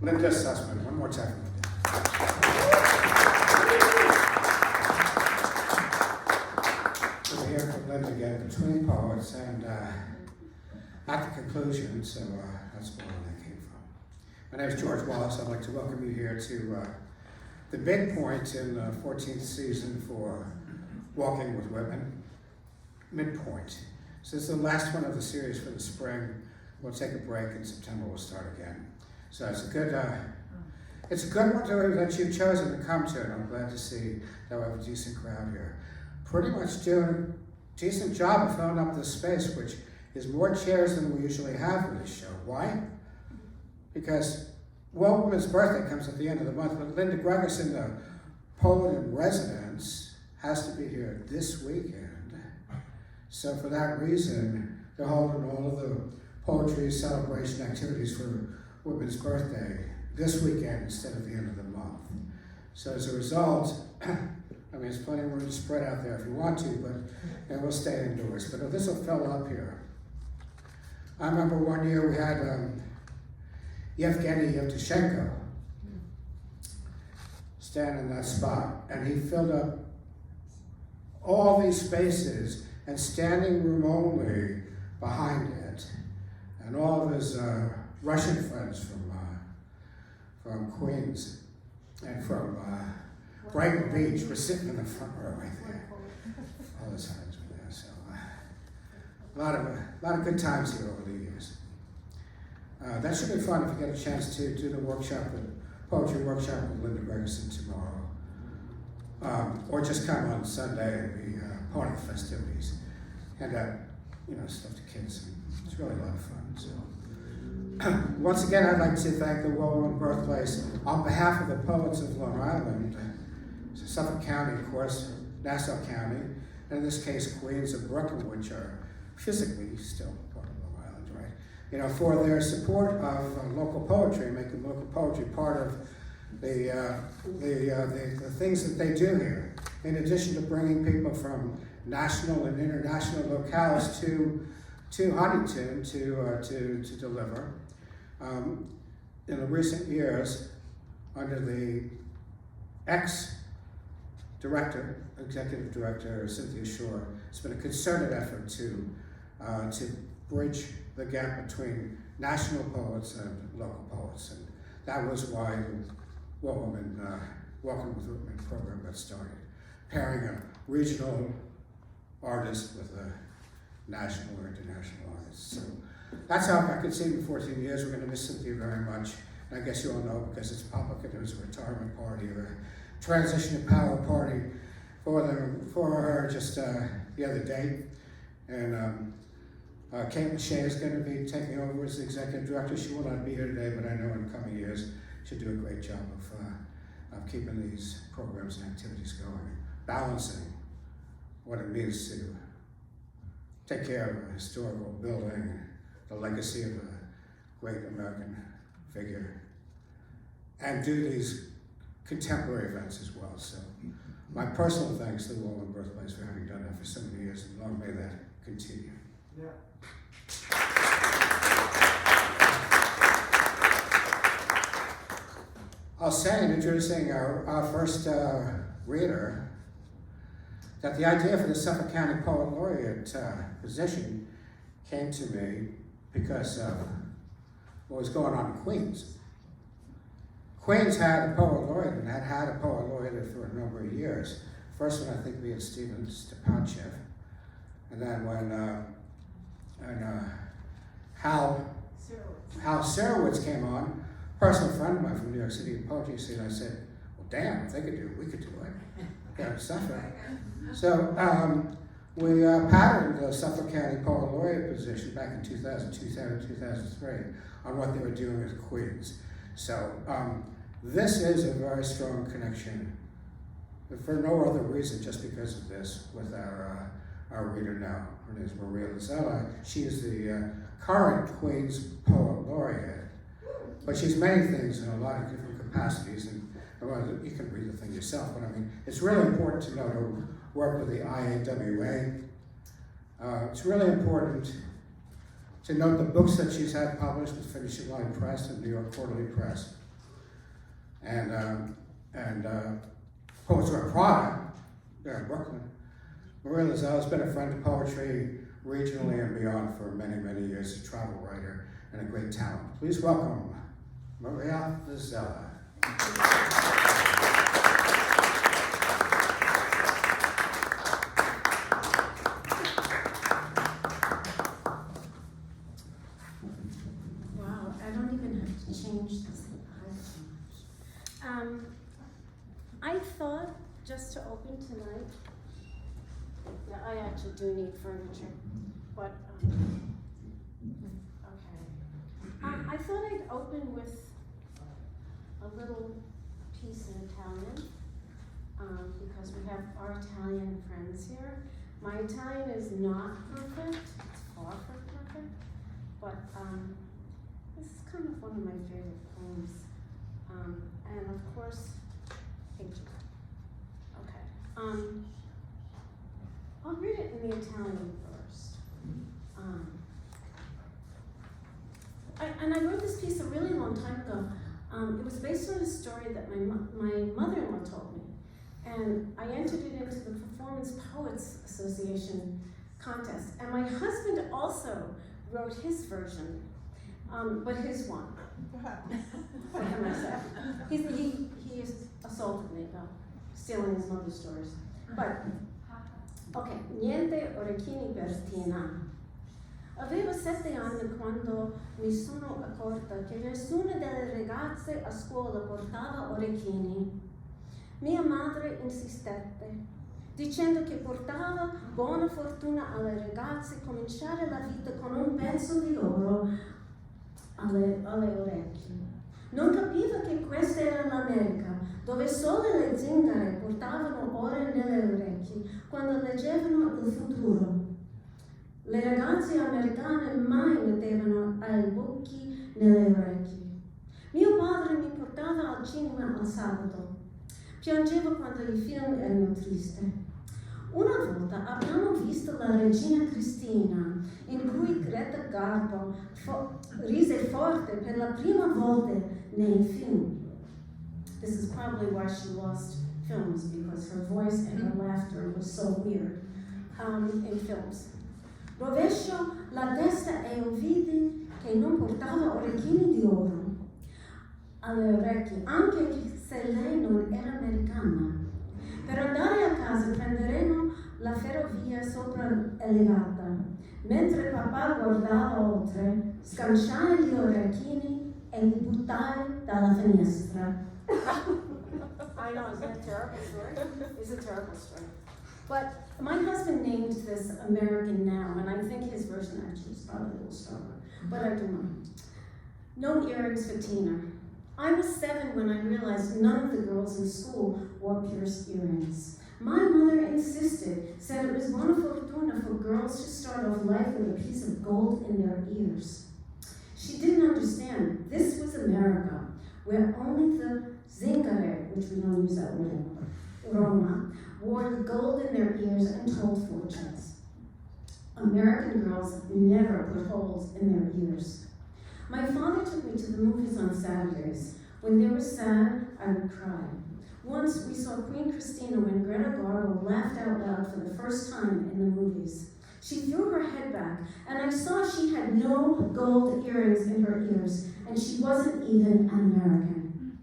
Linda Sussman, one more time. We're here from Linda again, between poets, and at the conclusion, so that's where that came from. My name is George Wallace. I'd like to welcome you here to the big point in the 14th season for Walking with Whitman, midpoint. So this is the last one of the series for the spring. We'll take a break in September, we'll start again. So it's a good one that you've chosen to come to, and I'm glad to see that we have a decent crowd here. Pretty much doing a decent job of filling up this space, which is more chairs than we usually have for this show. Why? Because Walt Whitman's birthday comes at the end of the month, but Linda Gregerson, the poet-in-residence, has to be here this weekend. So for that reason, they're holding all of the poetry celebration activities for Whitman's birthday this weekend instead of the end of the month. So as a result, I mean, there's plenty of room to spread out there if you want to, but we'll stay indoors. But this will fill up here. I remember one year we had Yevgeny Yevtushenko stand in that spot, and he filled up all these spaces and standing room only behind it. And all of his Russian friends from Queens and from Brighton Beach were sitting in the front row right there. All his friends were there, so a lot of good times here over the years. That should be fun if you get a chance to do the poetry workshop with Linda Gregerson tomorrow, or just come on Sunday and be part of the festivities, hand out stuff to kids. It's really a lot of fun. So, once again, I'd like to thank the Walt Whitman Birthplace on behalf of the poets of Long Island Suffolk County, of course, Nassau County, and in this case, Queens and Brooklyn, which are physically still part of Long Island, right? You know, for their support of local poetry, making local poetry part of the things that they do here. In addition to bringing people from national and international locales to Huntington to deliver. In the recent years, under the executive director Cynthia Shore, it's been a concerted effort to bridge the gap between national poets and local poets, and that was why the Walking with Whitman program got started, pairing a regional artist with a national or international artist. So that's how I could see in 14 years. We're going to miss Cynthia very much. And I guess you all know because it's public and it was a retirement party or a transition of power party for her just the other day. And Kate Lachey is going to be taking over as the executive director. She will not be here today, but I know in coming years she'll do a great job of keeping these programs and activities going, balancing what it means to take care of a historical building, the legacy of a great American figure, and do these contemporary events as well. So my personal thanks to the Walt Whitman Birthplace for having done that for so many years, and long may that continue. Yeah. I'll say in introducing our first reader that the idea for the Suffolk County Poet Laureate position came to me because of what was going on in Queens. Queens had a poet laureate and had a poet laureate for a number of years. First one I think we had Stephen Stepanchev, and then when Hal Serowitz came on, a personal friend of mine from New York City in poetry scene, I said, well damn, if they could do it, we could do it. Yeah, Suffolk. So we patterned the Suffolk County Poet Laureate position back in 2002, 2003 on what they were doing with Queens. So this is a very strong connection, for no other reason, just because of this, with our reader now. Her name is Maria Lisella. She is the current Queens Poet Laureate, but she's many things in a lot of different capacities, and you can read the thing yourself, but I mean, it's really important to know to work with the IAWA. It's really important to note the books that she's had published with Finishing Line Press and New York Quarterly Press. And Poets Are a Product, there in Brooklyn. Maria Lisella has been a friend of poetry regionally and beyond for many, many years, a travel writer and a great talent. Please welcome Maria Lisella. Wow, I don't even have to change this. I thought just to open tonight, yeah, I actually do need furniture, but okay. I thought I'd open with a little piece in Italian, because we have our Italian friends here. My Italian is not perfect, it's far from perfect, but this is kind of one of my favorite poems. And of course, thank you. Okay. I'll read it in the Italian first. I wrote this piece a really long time ago. It was based on a story that my mother-in-law told me. And I entered it into the Performance Poets Association contest. And my husband also wrote his version, but his one. For myself. He assaulted me about stealing his mother's stories. But, ok, niente orecchini per Tina. Avevo 7 anni quando mi sono accorta che nessuna delle ragazze a scuola portava orecchini. Mia madre insistette, dicendo che portava buona fortuna alle ragazze cominciare la vita con un pezzo di oro alle orecchie. Non capiva che questa era l'America, dove solo le zingare portavano ore nelle orecchie quando leggevano il futuro. Le ragazze americane mai mettevano albocchi nelle orecchie. Mio padre mi portava al cinema al sabato. Piangevo quando i film erano tristi. Una volta abbiamo visto La Regina Cristina, in cui Greta Garbo rise forte per la prima volta nei film. This is probably why she lost films, because her voice and her laughter was so weird in films. Rovescio la testa e vidi che non portava orecchini di oro alle orecchie, anche se lei non era americana. Per andare a casa prenderemo la ferrovia sopraelevata. Mentre papà guardava oltre, sganciai gli orecchini e li buttai dalla finestra. I know, isn't that a terrible story? It's a terrible story. But my husband named this American Now, and I think his version actually is probably a little stronger, but I do mine. No earrings for Tina. I was 7 when I realized none of the girls in school wore pierced earrings. My mother insisted, said it was buona fortuna for girls to start off life with a piece of gold in their ears. She didn't understand this was America, where only the zingare, which we don't use that word anymore, Roma, wore the gold in their ears and told fortunes. American girls never put holes in their ears. My father took me to the movies on Saturdays. When they were sad, I would cry. Once we saw Queen Christina when Greta Garbo laughed out loud for the first time in the movies. She threw her head back, and I saw she had no gold earrings in her ears, and she wasn't even an American.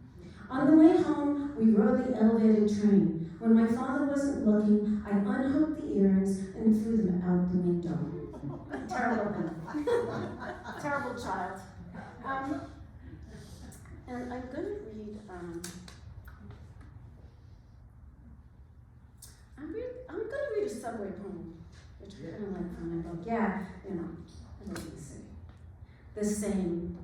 On the way home, we rode the elevated train. When my father wasn't looking, I unhooked the earrings and threw them out the window. Terrible. Terrible child. And I'm going to read, I'm going to read a subway poem, which I kind of like from my book. Yeah, you know, I live in the city. The same.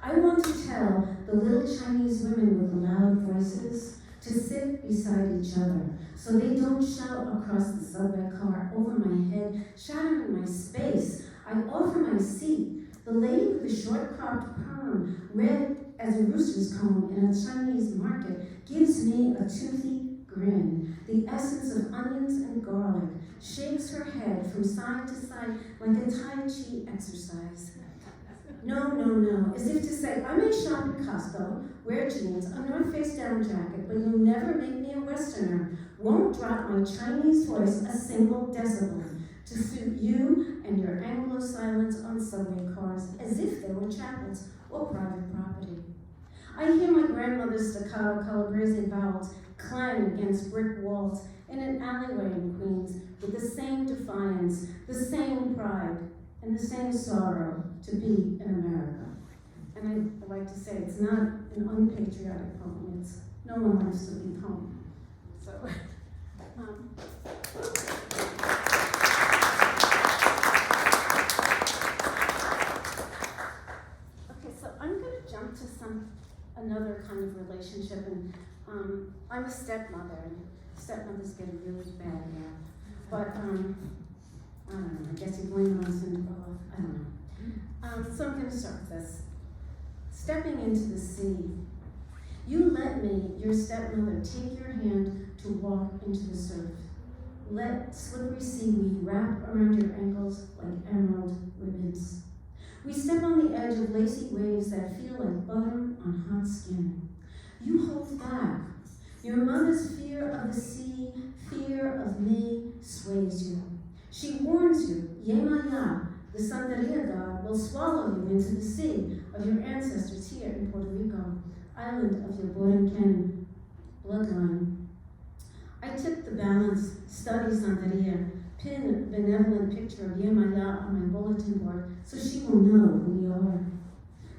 I want to tell the little Chinese women with loud voices to sit beside each other so they don't shout across the subway car over my head, shattering my space. I offer my seat. The lady with the short-cropped perm, red as a rooster's comb in a Chinese market, gives me a toothy grin, the essence of onions and garlic, shakes her head from side to side like a Tai Chi exercise. No, as if to say, I may shop in Costco, wear jeans, a North Face down jacket, but you'll never make me a Westerner. Won't drop my Chinese voice a single decibel to suit you and your Anglo silence on subway cars, as if they were chapels or private property. I hear my grandmother's staccato calabrese vowels clang against brick walls in an alleyway in Queens with the same defiance, the same pride, and the same sorrow to be in America. And I like to say it's not an unpatriotic poem, it's no one wants to leave home. So, okay, so I'm going to jump to another kind of relationship, and I'm a stepmother, and stepmothers get a really bad rap. But I don't know, I guess you're going on Cinderella, I don't know. So I'm going to start with this. Stepping into the sea. You let me, your stepmother, take your hand to walk into the surf. Let slippery seaweed wrap around your ankles like emerald ribbons. We step on the edge of lacy waves that feel like butter on hot skin. You hold back. Your mother's fear of the sea, fear of me, sways you. She warns you, Yemaya, the Santeria god, will swallow you into the sea of your ancestors here in Puerto Rico, island of your Borinquen bloodline. I tip the balance, study Santeria, pin a benevolent picture of Yemaya on my bulletin board so she will know who we are.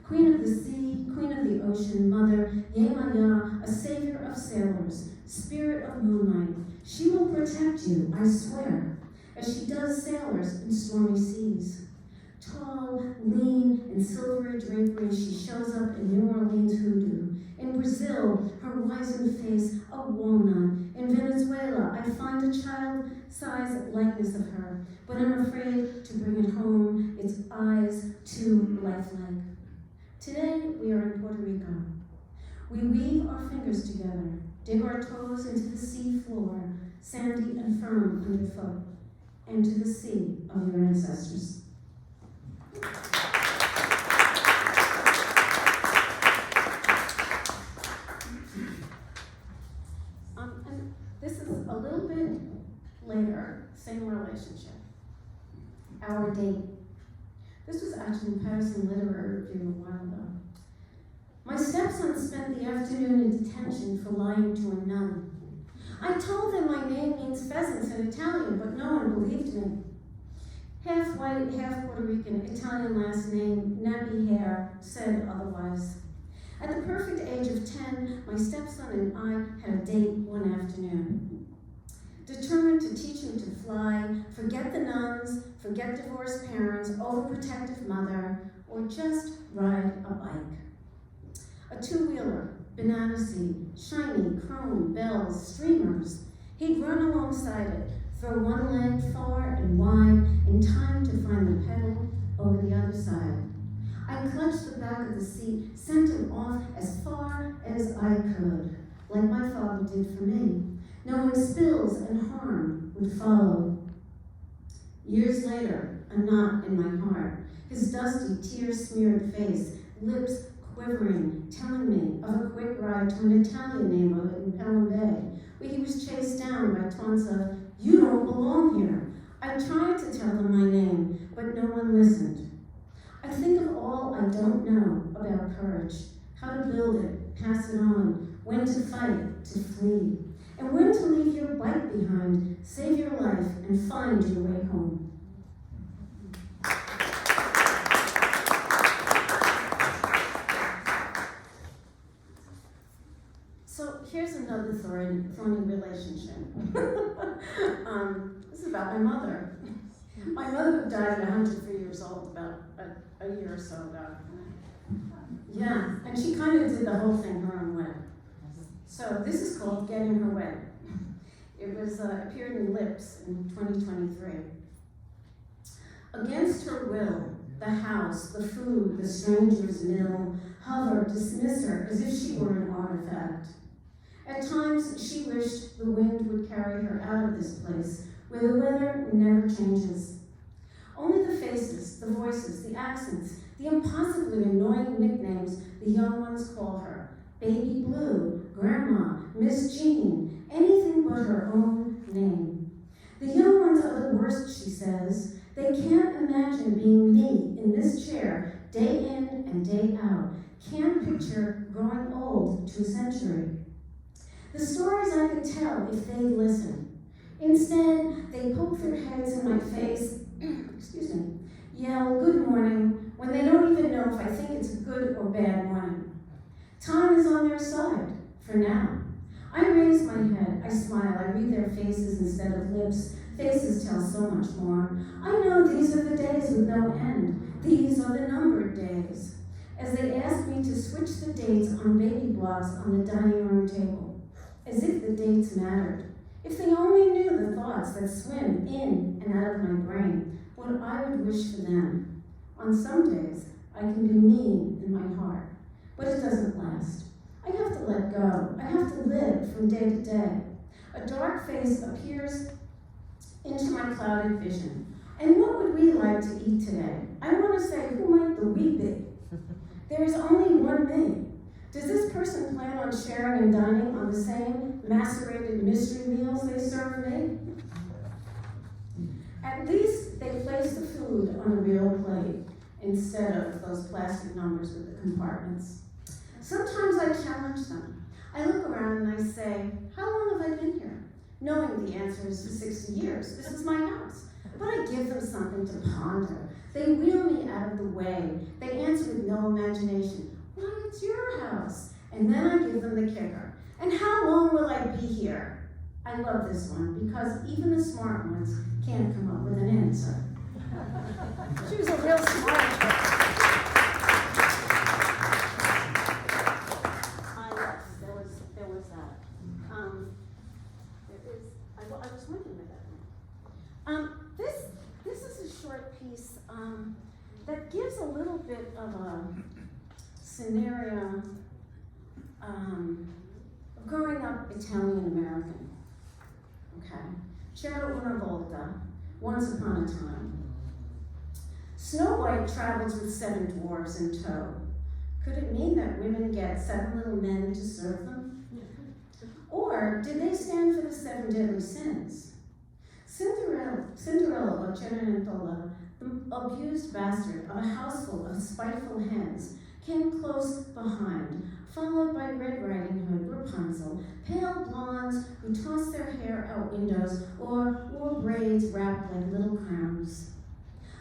Queen of the sea, queen of the ocean, mother, Yemaya, a savior of sailors, spirit of moonlight. She will protect you, I swear, as she does sailors in stormy seas. Tall, lean, and silvery drapery, she shows up in New Orleans hoodoo. In Brazil, her wizened face a walnut. In Venezuela, I find a child-sized likeness of her, but I'm afraid to bring it home, its eyes too lifelike. Today, we are in Puerto Rico. We weave our fingers together, dig our toes into the sea floor, sandy and firm underfoot, and to the sea of your ancestors. And this is a little bit later, same relationship. Our date. This was actually in Patterson Literary Review a while ago. My stepson spent the afternoon in detention for lying to a nun. I told him my name means pheasants in Italian, but no one believed me. Half white, half Puerto Rican, Italian last name, nappy hair, said otherwise. At the perfect age of 10, my stepson and I had a date one afternoon. Determined to teach him to fly, forget the nuns, forget divorced parents, overprotective mother, or just ride a bike. A two-wheeler, banana seed, shiny, chrome, bells, streamers. He'd run alongside it, throw one leg far and wide in time to find the pedal over the other side. I clutched the back of the seat, sent him off as far as I could, like my father did for me, knowing spills and harm would follow. Years later, a knot in my heart, his dusty, tear-smeared face, lips quivering, telling me of a quick ride to an Italian neighborhood in Pelham Bay, where he was chased down by taunts of, "You don't belong here." I tried to tell him my name, but no one listened. I think of all I don't know about courage, how to build it, pass it on, when to fight, to flee, and when to leave your bike behind, save your life, and find your way home. So here's another thorny relationship. This is about my mother. My mother died at 103 years old, about a year or so ago. Yeah, and she kind of did the whole thing her own way. So this is called Getting Her Way. It was appeared in Lips in 2023. Against her will, the house, the food, the stranger's mill, hover, dismiss her as if she were an artifact. At times, she wished the wind would carry her out of this place, where the weather never changes. Only the faces, the voices, the accents, the impossibly annoying nicknames the young ones call her. Baby Blue, Grandma, Miss Jean, anything but her own name. The young ones are the worst, she says. They can't imagine being me in this chair, day in and day out. Can't picture growing old to a century. The stories I could tell if they'd listen. Instead, they poke their heads in my face, excuse me, yell good morning when they don't even know if I think it's a good or bad morning. Time is on their side, for now. I raise my head, I smile, I read their faces instead of lips. Faces tell so much more. I know these are the days with no end. These are the numbered days. As they ask me to switch the dates on baby blocks on the dining room table, as if the dates mattered. If they only knew the thoughts that swim in and out of my brain, what I would wish for them. On some days, I can be mean in my heart, but it doesn't last. I have to let go. I have to live from day to day. A dark face appears into my clouded vision. And what would we like to eat today? I want to say, who might the we be? There is only one me. Does this person plan on sharing and dining on the same macerated mystery meals they serve me? At least they place the food on a real plate instead of those plastic numbers with the compartments. Sometimes I challenge them. I look around and I say, how long have I been here? Knowing the answer is for 60 years. This is my house. But I give them something to ponder. They wheel me out of the way. They answer with no imagination. Why, it's your house. And then I give them the kicker. And how long will I be here? I love this one because even the smart ones can't come up with an answer. She was a real smart chick. There was that. I was wondering about that. This is a short piece that gives a little bit of a scenario of growing up Italian-American. Okay? C'era una volta, once upon a time. Snow White travels with 7 dwarfs in tow. Could it mean that women get 7 little men to serve them? Or did they stand for the 7 deadly sins? Cinderella or Cenerentola, the abused bastard of a houseful of spiteful hens, came close behind, followed by Red Riding Hood, Rapunzel, pale blondes who tossed their hair out windows or wore braids wrapped like little crowns.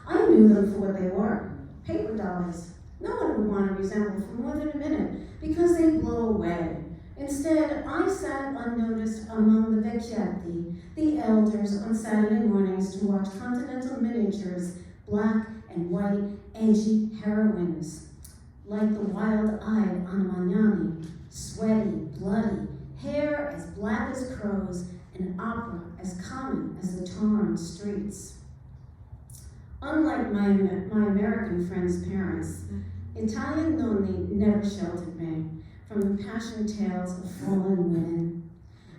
I knew them for what they were, paper dolls. No one would want to resemble for more than a minute because they blow away. Instead, I sat unnoticed among the vecchietti, the elders, on Saturday mornings to watch Continental miniatures, black and white, edgy heroines, like the wild-eyed Anna Magnani, sweaty, bloody, hair as black as crows, and opera as common as the Torrent streets. Unlike my American friends' parents, Italian nonni never sheltered me from the passion tales of fallen women.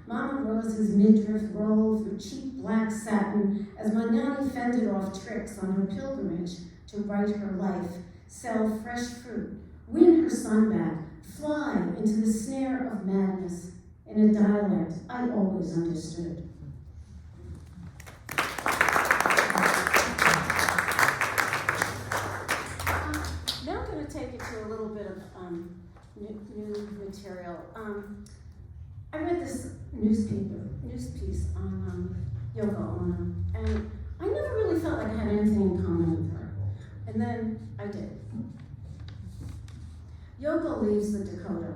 Mama Rose's midriff rolled through cheap black satin as Magnani fended off tricks on her pilgrimage to right her life, sell fresh fruit, win her son back, fly into the snare of madness in a dialect I always understood. Now I'm going to take you to a little bit of new material. I read this news piece on Yoko Ono, and I never really felt like I had anything in common with her. And then I did. Yoko leaves the Dakota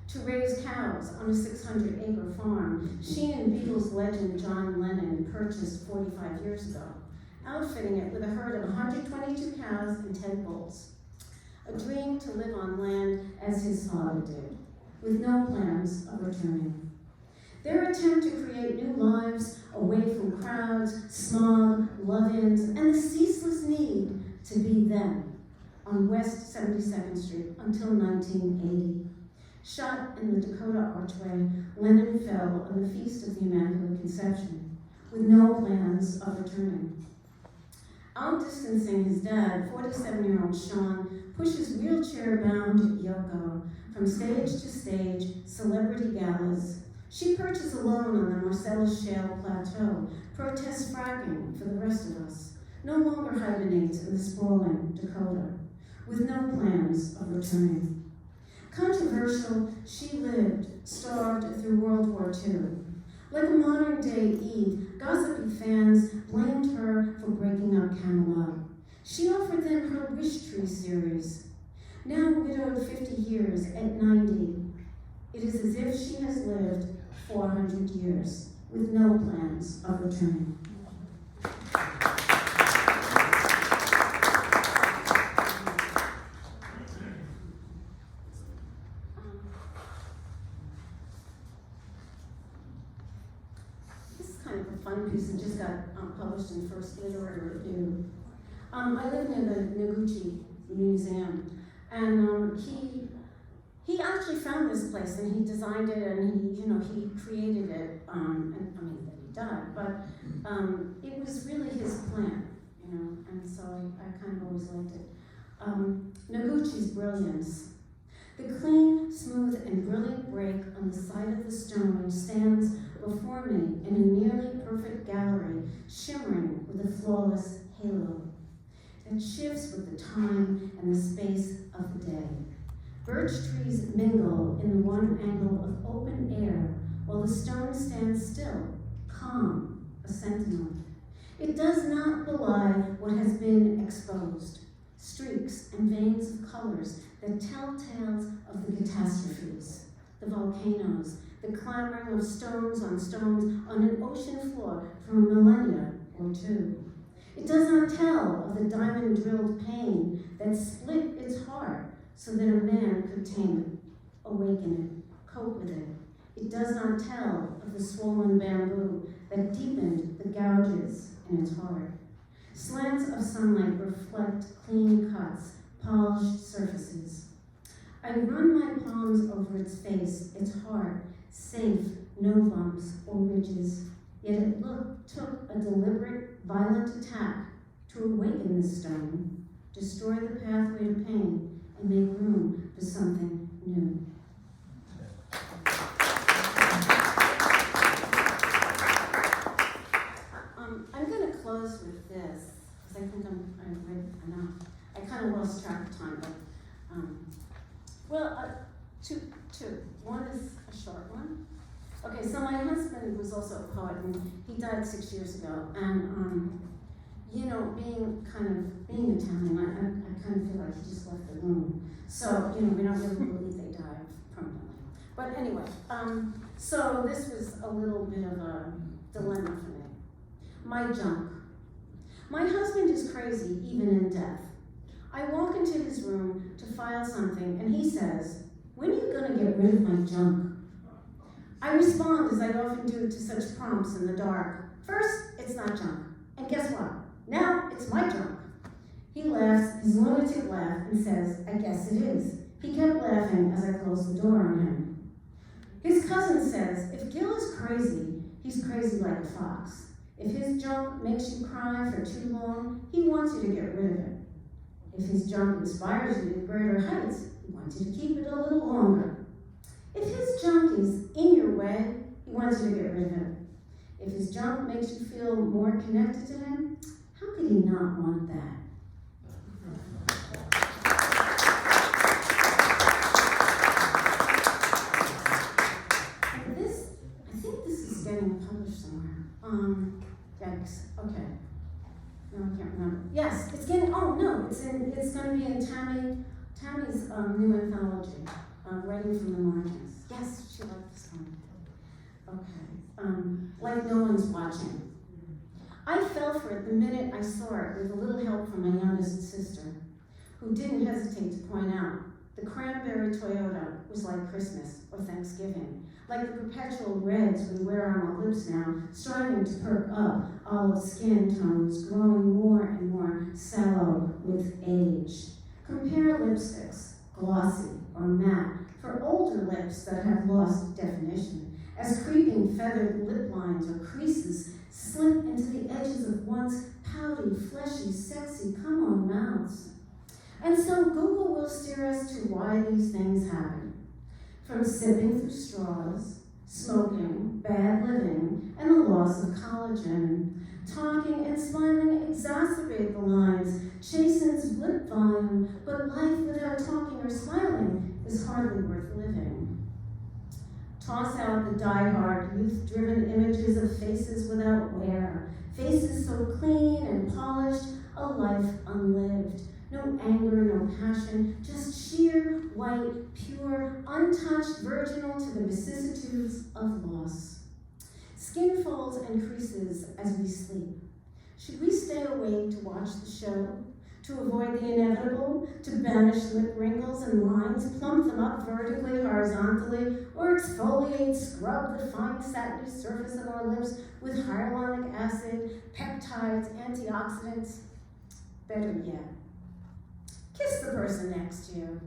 to raise cows on a 600-acre farm she and Beatles legend John Lennon purchased 45 years ago, outfitting it with a herd of 122 cows and 10 bulls. A dream to live on land as his father did, with no plans of returning. Their attempt to create new lives away from crowds, smog, love-ins, and the ceaseless need to be them on West 72nd Street until 1980. Shot in the Dakota Archway, Lennon fell on the Feast of the Immaculate Conception, with no plans of returning. Outdistancing his dad, 47-year-old Sean pushes wheelchair-bound Yoko from stage to stage, celebrity galas. She perches alone on the Marcellus Shale Plateau, protests fracking for the rest of us, no longer hibernates in the sprawling Dakota, with no plans of returning. Controversial, she lived, starved through World War II. Like a modern-day Eve, gossipy fans blamed her for breaking up Camelot. She offered them her Wish Tree series. Now widowed 50 years at 90, it is as if she has lived 400 years with no plans of returning. Fun piece that just got published in First Literary Review. I live near the Noguchi Museum, and he actually found this place and he designed it and he created it. And he died, but it was really his plan, and so I kind of always liked it. Noguchi's brilliance. The clean, smooth, and brilliant break on the side of the stone stands before me in a nearly perfect gallery, shimmering with a flawless halo that shifts with the time and the space of the day. Birch trees mingle in the one angle of open air, while the stone stands still, calm, a sentinel. It does not belie what has been exposed, streaks and veins of colors that tell tales of the catastrophes, the volcanoes, the clamoring of stones on an ocean floor for a millennia or two. It does not tell of the diamond-drilled pain that split its heart so that a man could tame it, awaken it, cope with it. It does not tell of the swollen bamboo that deepened the gouges in its heart. Slants of sunlight reflect clean cuts, polished surfaces. I run my palms over its face, its heart, safe, no bumps or ridges. Yet it took a deliberate, violent attack to awaken the stone, destroy the pathway to pain, and make room for something new. I'm going to close with this, because I think I've read enough. I kind of lost track of time, but, two. One is a short one. Okay, so my husband was also a poet, and he died 6 years ago, and, being Italian, I kind of feel like he just left the room. So, we don't really believe they died permanently. But anyway, so this was a little bit of a dilemma for me. My junk. My husband is crazy, even in death. I walk into his room to file something, and he says, "When are you going to get rid of my junk?" I respond, as I often do to such prompts in the dark. First, it's not junk. And guess what? Now it's my junk. He laughs his lunatic laugh and says, "I guess it is." He kept laughing as I closed the door on him. His cousin says, if Gil is crazy, he's crazy like a fox. If his junk makes you cry for too long, he wants you to get rid of it. If his junk inspires you to greater heights, he wants you to keep it a little longer. If his junk is in your way, he wants you to get rid of it. If his junk makes you feel more connected to him, how could he not want that? And this, I think this is getting published somewhere. Yikes, okay. No, I can't remember. Yes, it's getting, it's going to be in Tammy's new anthology, Writing from the Margins. Yes, she liked this one. Okay, like no one's watching. I fell for it the minute I saw it with a little help from my youngest sister, who didn't hesitate to point out the cranberry Toyota was like Christmas or Thanksgiving, like the perpetual reds we wear on our lips now, striving to perk up olive skin tones, growing more and more sallow with age. Compare lipsticks, glossy or matte, for older lips that have lost definition, as creeping feathered lip lines or creases slip into the edges of once pouty, fleshy, sexy come-on mouths. And so Google will steer us to why these things happen. From sipping through straws, smoking, bad living, and the loss of collagen. Talking and smiling exacerbate the lines, chastens lip volume, but life without talking or smiling is hardly worth living. Toss out the die-hard, youth-driven images of faces without wear, faces so clean and polished, a life unlived. No anger, no passion, just sheer, white, pure, untouched, virginal to the vicissitudes of loss. Skin folds and creases as we sleep. Should we stay awake to watch the show? To avoid the inevitable? To banish lip wrinkles and lines, plump them up vertically, horizontally, or exfoliate, scrub the fine satiny surface of our lips with hyaluronic acid, peptides, antioxidants? Better yet, kiss the person next to you.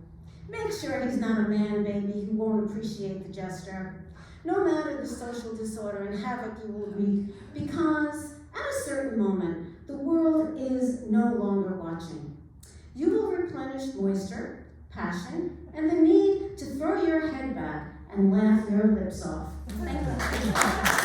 Make sure he's not a man baby who won't appreciate the gesture. No matter the social disorder and havoc you will wreak, because at a certain moment, the world is no longer watching. You will replenish moisture, passion, and the need to throw your head back and laugh your lips off. Thank you.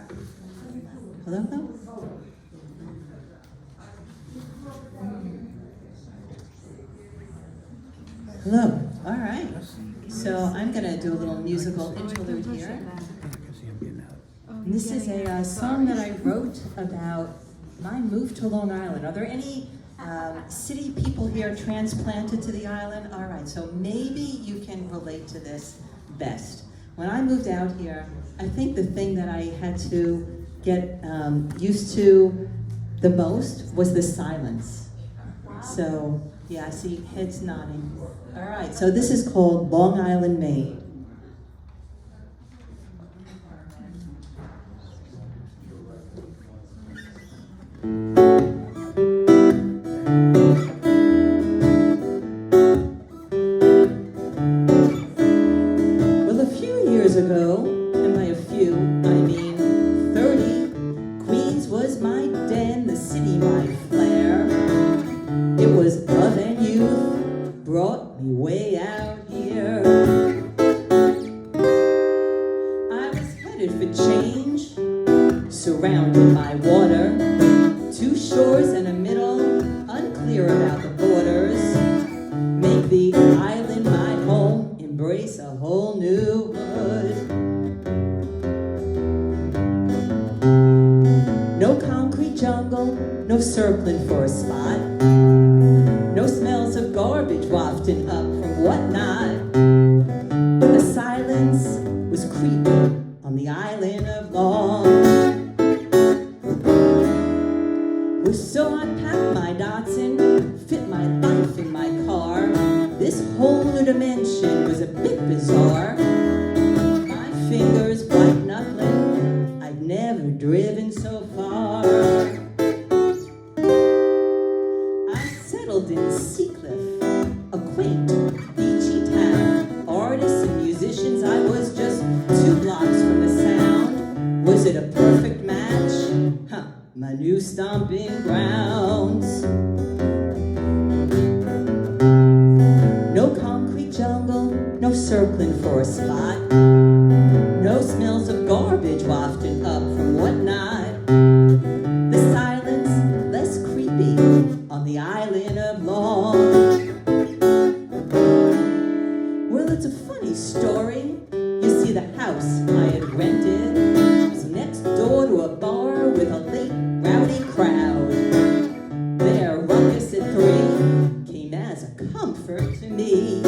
Hello, hello? Hello, all right. So I'm gonna do a little musical interlude here. And this is a song that I wrote about my move to Long Island. Are there any city people here transplanted to the island? All right, so maybe you can relate to this best. When I moved out here, I think the thing that I had to get used to the most was the silence. So, yeah, I see heads nodding. All right, so this is called Long Island Maid. Well, a few years ago, and by a few, I mean 30, Queens was my den, the city my flair. It was love and youth brought me way out here. I was headed for change, surrounded by water, two shores and a middle, unclear about the borders. Make the island my home, embrace a whole new hood. No concrete jungle, no circling for a spot. No smells of garbage wafting up from whatnot. But the silence was creeping on the island of Long. Well, so I packed my Datsun, fit my life in my car. This whole new dimension was a bit bizarre. My fingers white knuckling, I'd never driven so far. In Seacliff, a quaint, beachy town. Artists and musicians, I was just 2 blocks from the sound. Was it a perfect match? Huh, my new stomping grounds. No concrete jungle, no circling for a spot. No smells of garbage wafting up from whatnot. The silence less creepy on the island of Long. Well, it's a funny story. You see, the house I had rented was next door to a bar with a late, rowdy crowd. Their ruckus at 3 came as a comfort to me.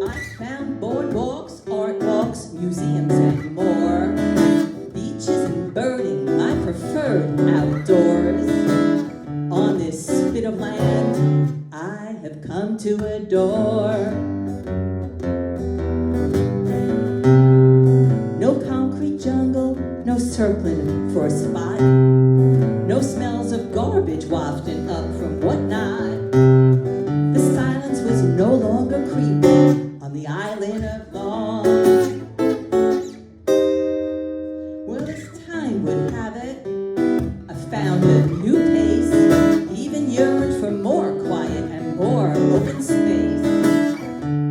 I found boardwalks, art walks, museums, and more. Beaches and birding, my preferred outdoors. On this spit of land, I have come to adore. No concrete jungle, no circling for a spot. No smells of garbage wafting up from whatnot. The silence was no longer creepy on the island of Long. Well, as time would have it, I found a new pace, even yearned for more quiet and more open space.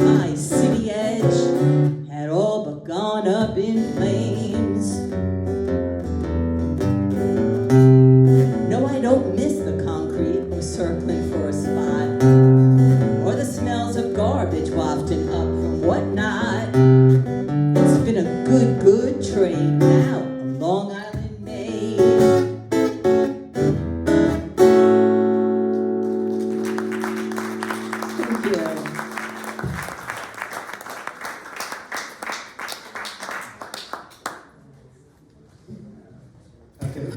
My city edge had all but gone up in flames. No, I don't miss the concrete or circling for a spot, or the smells of garbage wafting up from whatnot. It's been a good trade now, a Long Island maid. Thank you. Okay.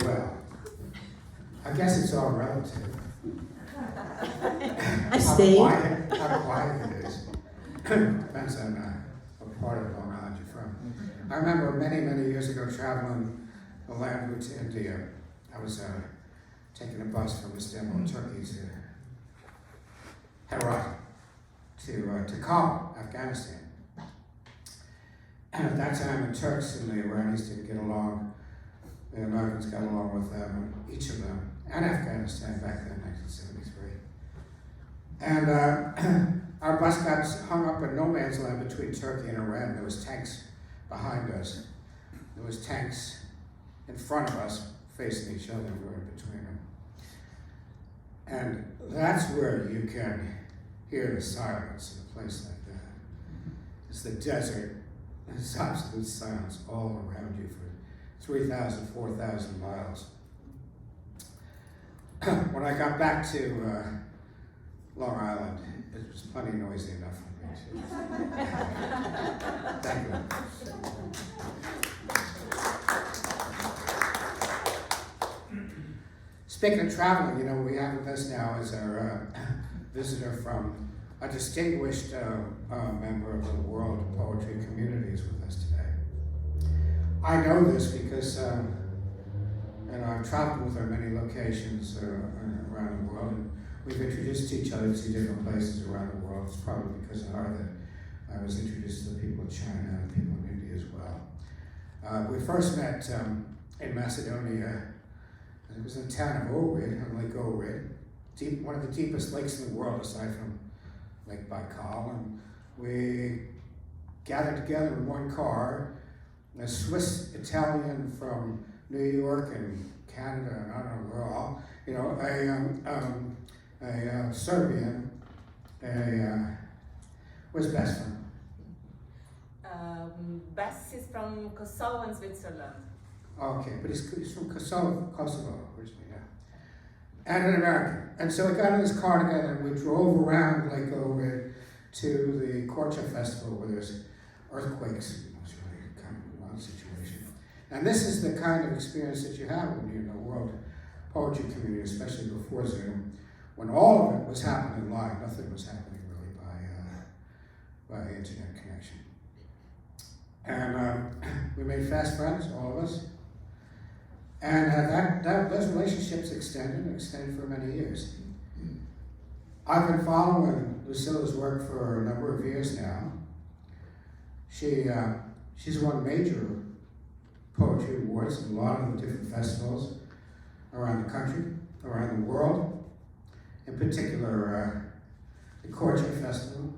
Well, I guess it's all relative. I stayed. How quiet it is. Depends on what part of Long Island you're from. I remember many years ago traveling the land route to India. I was taking a bus from Istanbul, Turkey to Herat, to Kabul, Afghanistan. And at that time, the Turks and the Iranis didn't get along. The Americans got along with them, each of them, and Afghanistan back then, 1973. And our bus got hung up in no man's land between Turkey and Iran. There was tanks behind us. There was tanks in front of us facing each other. We were in between them. And that's where you can hear the silence in a place like that. It's the desert. It's absolute silence all around you for 3,000, 4,000 miles. When I got back to Long Island, it was plenty noisy enough for me. Thank you. Speaking of traveling, you know, we have with us now as our visitor from a distinguished member of the world poetry communities with us today. I know this because I've traveled with her many locations around the world, and we've introduced each other to different places around the world. It's probably because of her that I was introduced to the people of China and people in India as well. We first met in Macedonia. It was in the town of Ohrid, on Lake Ohrid, one of the deepest lakes in the world aside from Lake Baikal, and we gathered together in one car, a Swiss Italian from New York and Canada, and I don't know where all, you know, a Serbian, where's Bess from? Bess is from Kosovo and Switzerland. Okay, but he's from Kosovo originally, yeah. And an American. And so we got in this car together and we drove around Lake Ohrid to the Korcha Festival where there's earthquakes. It was really kind of a wild situation. And this is the kind of experience that you have when you're in a world poetry community, especially before Zoom, when all of it was happening live. Nothing was happening really by internet connection. And we made fast friends, all of us. And those relationships extended for many years. I've been following Lucilla's work for a number of years now. She's won major poetry awards at a lot of the different festivals around the country, around the world. In particular, the Korcha Festival.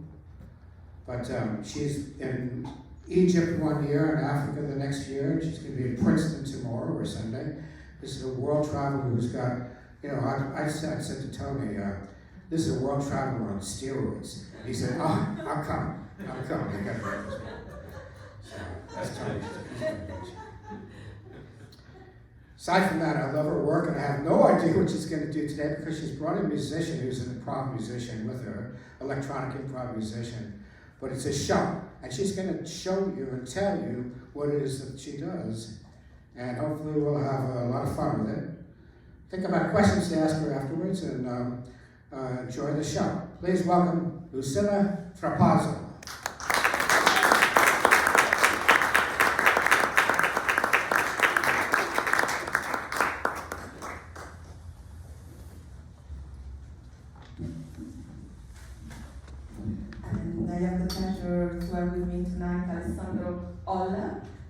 But she's in Egypt one year and Africa the next year. She's going to be in Princeton tomorrow or Sunday. This is a world traveler who's got, you know, I said to Tony, this is a world traveler on steroids. And he said, oh, I'll come. I got to write this one. So that's Tony. Aside from that, I love her work, and I have no idea what she's going to do today because she's brought a musician who's an improv musician with her, electronic improv musician. But it's a show, and she's going to show you and tell you what it is that she does, and hopefully we'll have a lot of fun with it. Think about questions to ask her afterwards, and enjoy the show. Please welcome Lucilla Trapazzo.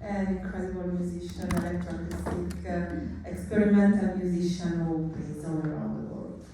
An incredible musician, electroacoustic, experimental musician who plays all around the world.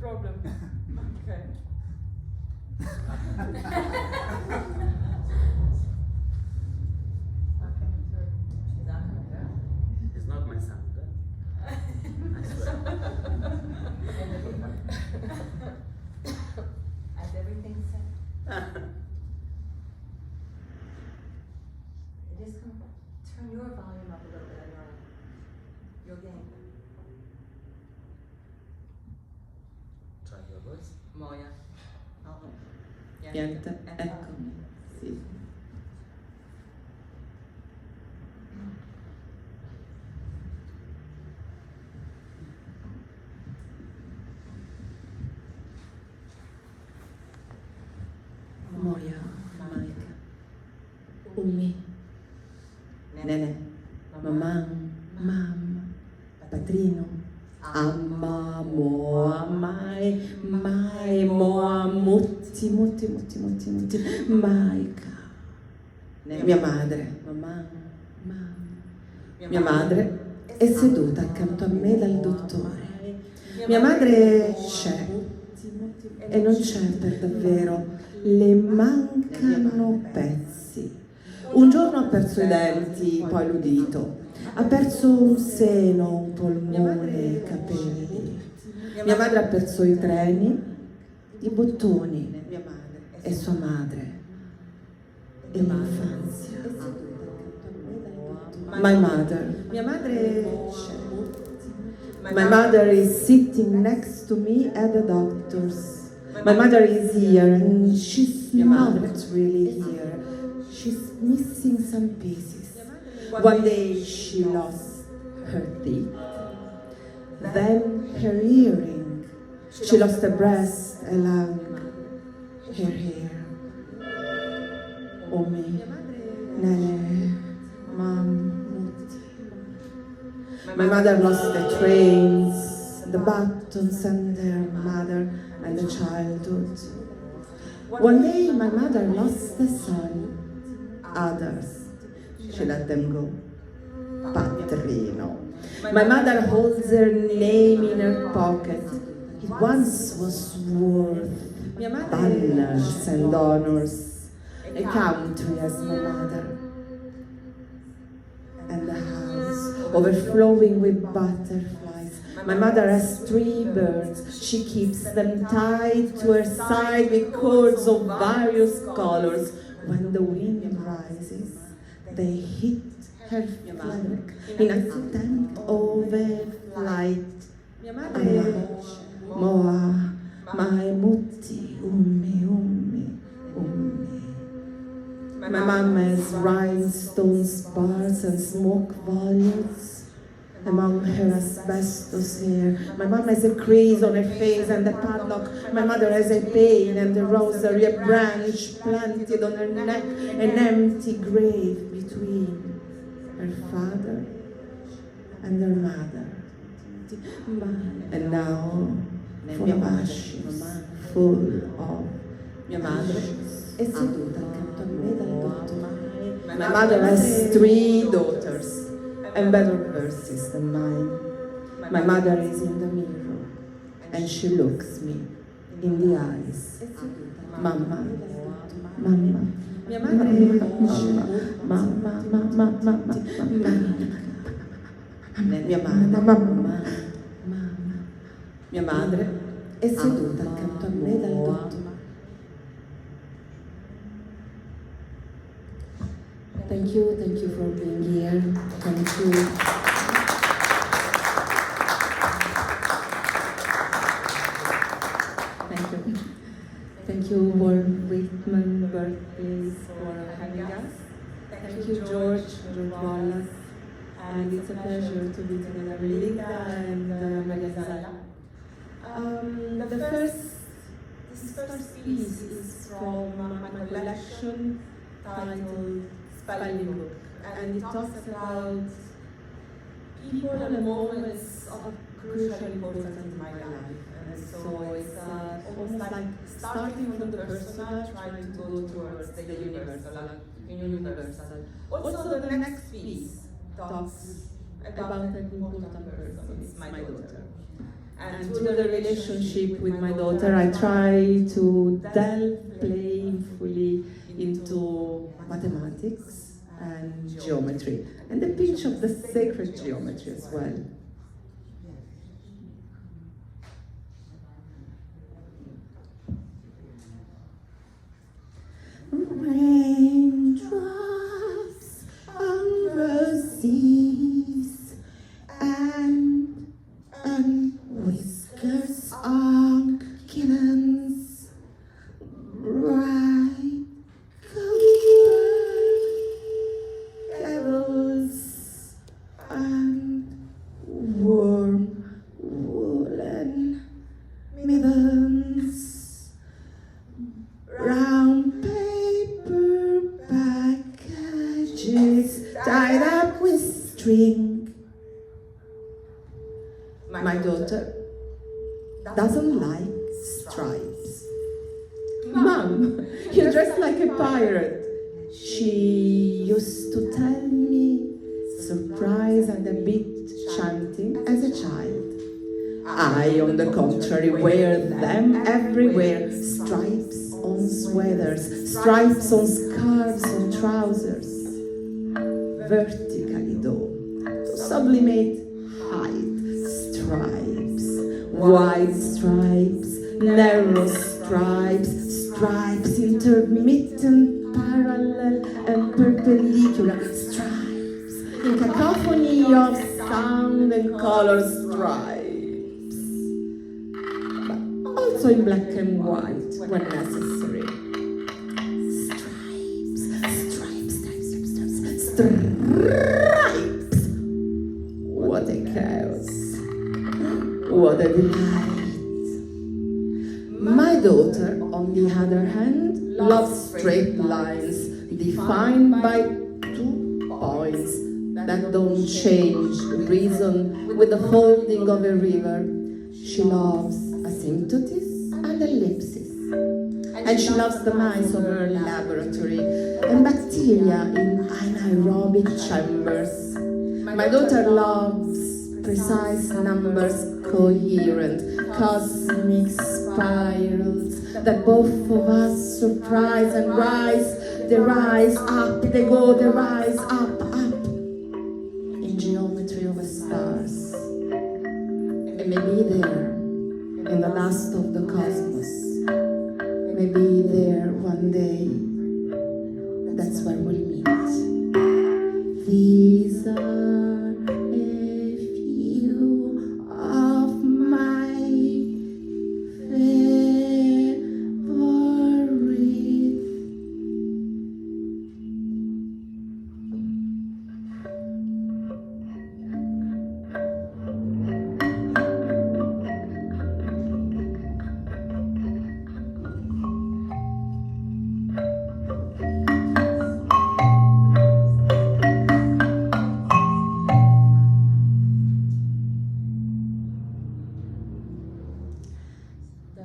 problem. Okay. It's not my sound. I swear. As everything said. Just turn your volume up a little bit on your game. Try your voice. Moia. Niente, eccomi. Sì. Moia, Maika, Ummi, Nene, Mamang, Mam, Patrino, Amma, Moa, Mai, Moa, Mutti, Maika, mia madre, Mamang, Mam. Mia madre è seduta accanto a me dal dottore. Mia madre c'è e non c'è per davvero. Le mancano pezzi. Un giorno ha perso i denti, poi l'udito. Ha perso un seno, un polmone, i capelli. Mia madre ha perso i treni, i bottoni e sua madre e l'infanzia. My mother. Mia madre c'è. My mother is sitting next to me at the doctor's. My mother is here and she's not really here. She's missing some pieces. One day she lost her teeth, then her hearing. She lost a breast, a lung, her hair. Omi, Nene, Mam, Mutti. My mother lost the trains, the buttons and her mother and the childhood. One day my mother lost the son. Others, she let them go. Patrino. My mother holds her name in her pocket. It once was worth banners and honors. A country as my mother. And the house overflowing with butterflies. My mother has 3 birds. She keeps them tied to her side with cords of various colors. When the wind rises, they hit her flank in attempt overflight. Moa, my mutti, ummi. My mom has rhinestones, bars and smoke volutes among her asbestos hair. My mom has a crease on her face and a padlock. My mother has a pain and a rosary, a branch planted on her neck, an empty grave between her father and her mother. And now, full of ashes, full of mia madre è seduta accanto a me dal dottore. My mother has 3 daughters and better verses than mine. My mother is in the mirror and she looks me in the eyes. Mamma, mamma, mia madre, mamma, mia madre è seduta accanto a me dal dottore. Thank you for being here. Thank you. Thank you, Walt Whitman Birthplace for having us. Thank you, George Wallace. And it's a pleasure to be together with Linda and Lisella. This first piece is from my collection titled Spelling Book, and it talks about people and moments of crucial importance in my life. And so it's almost like starting from the personal, trying to go towards the universal. Also, the next piece talks about an important person. It's my daughter. And And through the relationship with my daughter, I try to delve playfully into mathematics and geometry, and a pinch of the sacred geometry as well. Raindrops on roses and whiskers on kittens, bright kettles and warm woolen mittens, round paper packages tied up with string. My daughter doesn't like stripes. Mom, you dress like a pirate. She used to tell me, surprise and a bit chanting as a child. I, on the contrary, wear them everywhere. Stripes on sweaters, stripes on scarves and trousers. Vertically though, to sublimate height. Stripes, wide stripes, narrow stripes, stripes intermittent, parallel and perpendicular, stripes in cacophony of sound and color, stripes, but also in black and white when necessary. Stripes. What a chaos. What a delight. My daughter, on the other hand, loves straight lines defined by 2 points that don't change reason with the folding of a river. She loves asymptotes and ellipses. And she loves the mice of her laboratory and bacteria in anaerobic chambers. My daughter loves precise numbers, coherent, cosmic spirals that both of us surprise and rise. They rise up, they go, they rise up, in geometry of the stars. And maybe there, in the last of the cosmos, maybe there one day, that's where we'll meet. These are a few of my favorite.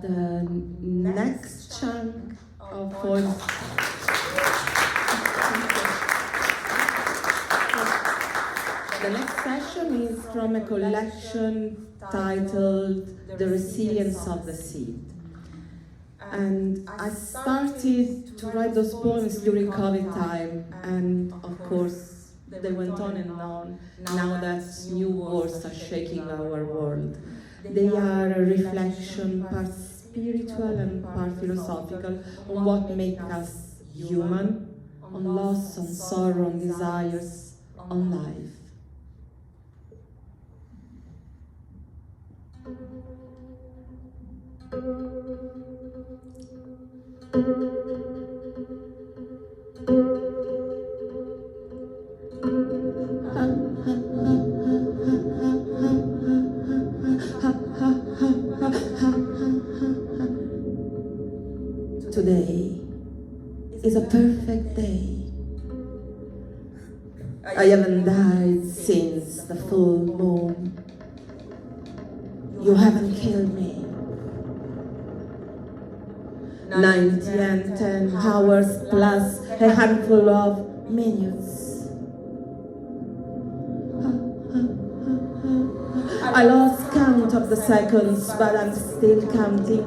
The next chunk of poems. The next session is from a collection titled The Resilience of the Seed. And I started to write those poems during COVID time, and of course they went on and on now that new wars are shaking our world. They are a reflection, part spiritual and part philosophical, on what makes us human, on loss, on sorrow, on desires, on life. Today is a perfect day. I haven't died since the full moon. You haven't killed me. 90 and 10 hours plus a handful of minutes. I lost count of the seconds, but I'm still counting.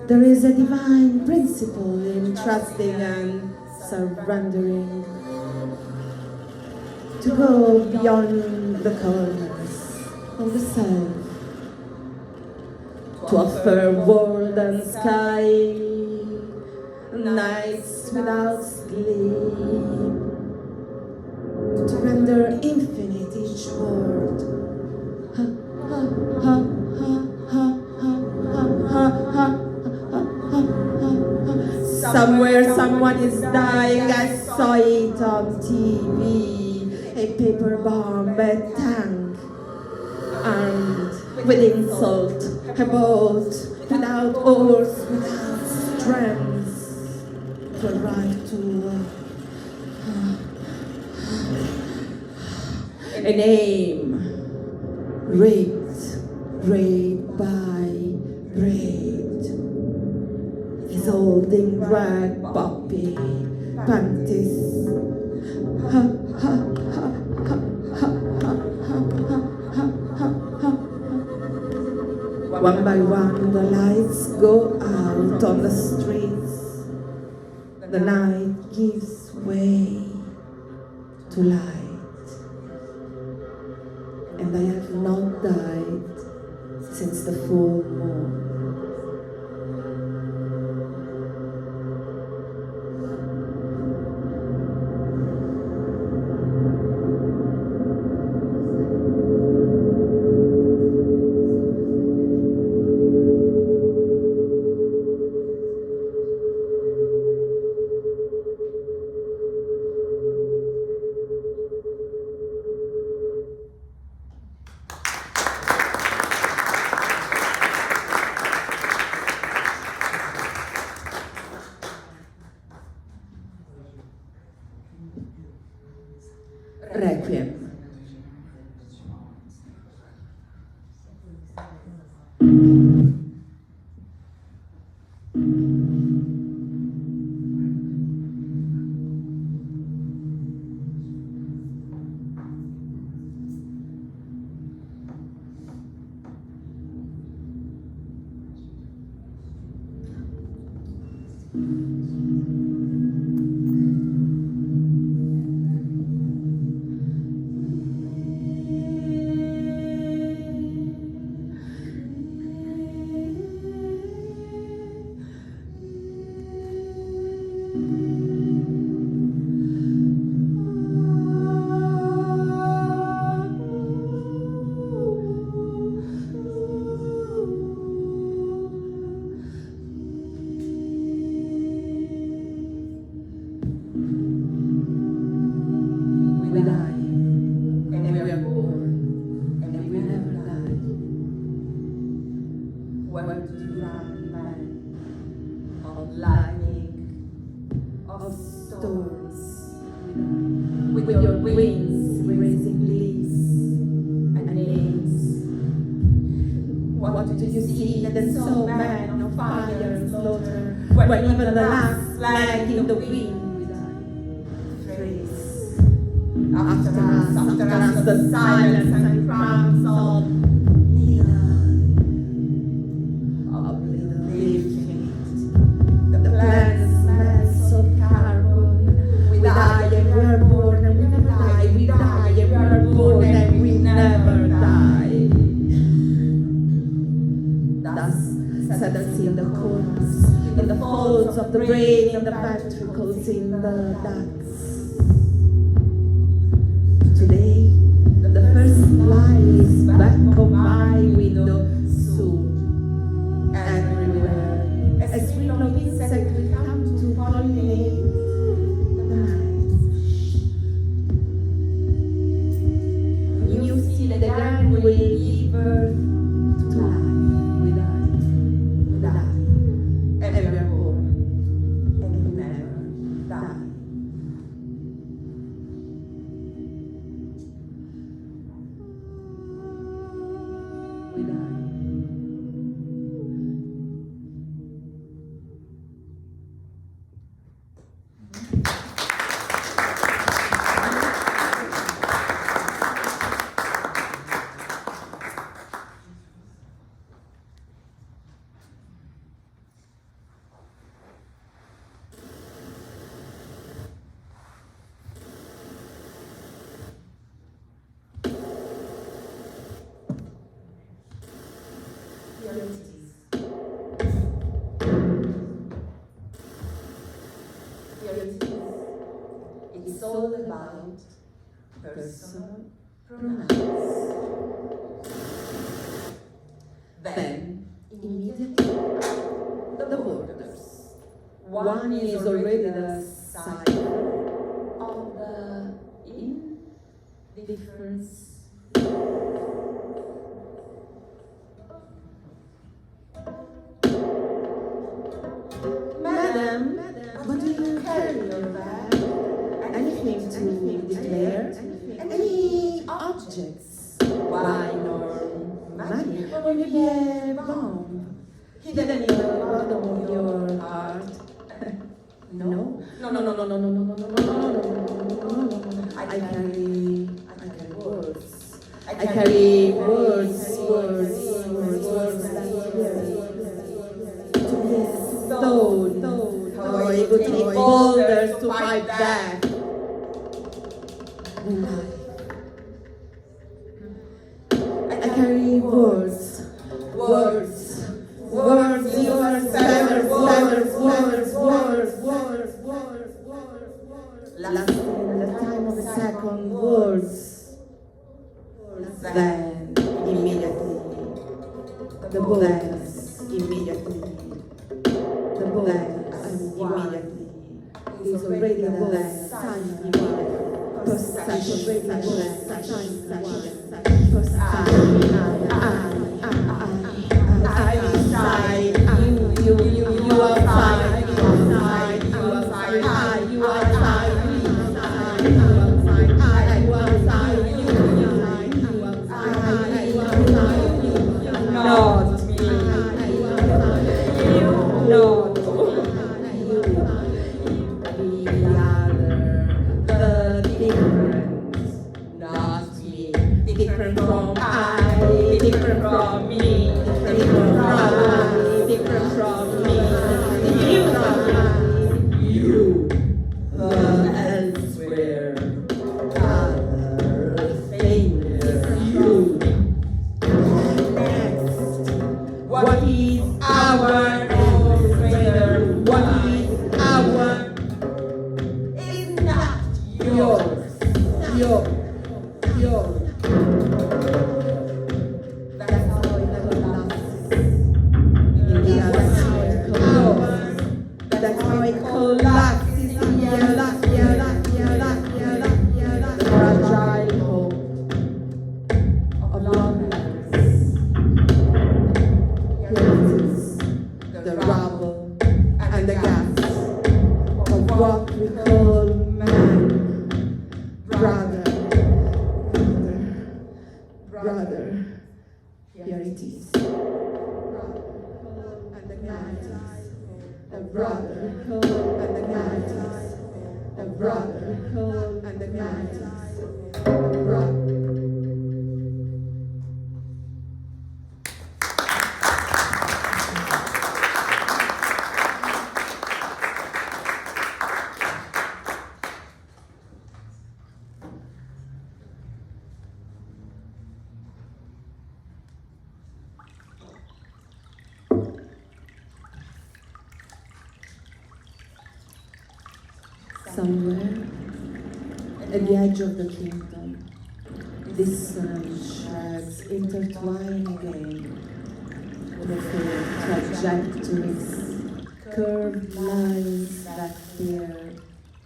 There is a divine principle in trusting and surrendering, to go beyond the corners of the self, to offer world and sky, nights without sleep, to render infinite each word. Somewhere someone is dying, I saw it on TV, a paper bomb, a tank, armed with insult, a boat without oars, without strength, to arrive to a name, raped by braid, is holding drag puppy panties. One by one the lights go out on the streets. The night gives way to light. And I have not died since the full moon. Requiem. We die, and we are born, and we never die. Where do you run back? Of lightning, of storms, with your wings raising leaves and names. What do you see that so man of fire and slaughter, when even the last flag in the wind trace? After us, the silence and crowns of little leaf fate. The plant smells of carbon. We die and we are born and we never die. We die and we are born and we never die. Thus settles in the corners, in the folds of the brain, in the ventricles, in the ducts. Today, the first fly is back on my window soon. Everywhere, a stream of insects will come to pollinate the night. You see that the ground will give birth to life. We die, and we are born, and we never die. We die. without personal pronouns. Then, immediately, the borders. One is already the sign of the indifference. Madam, what do you carry in your bag? Anything to declare? Any objects? Wine or money? Or maybe a bomb? Hidden in the bottom of your heart? No. I carry words. I carry words that to be a stone. How I would take boulders to fight back. I carry words. You are words. Lasting the time of a second, words. Then, immediately, the borders, immediately, the borders, immediately, is already the sign Somewhere at the edge of the kingdom, dissonant shreds intertwine again with their trajectories, curved lines that bear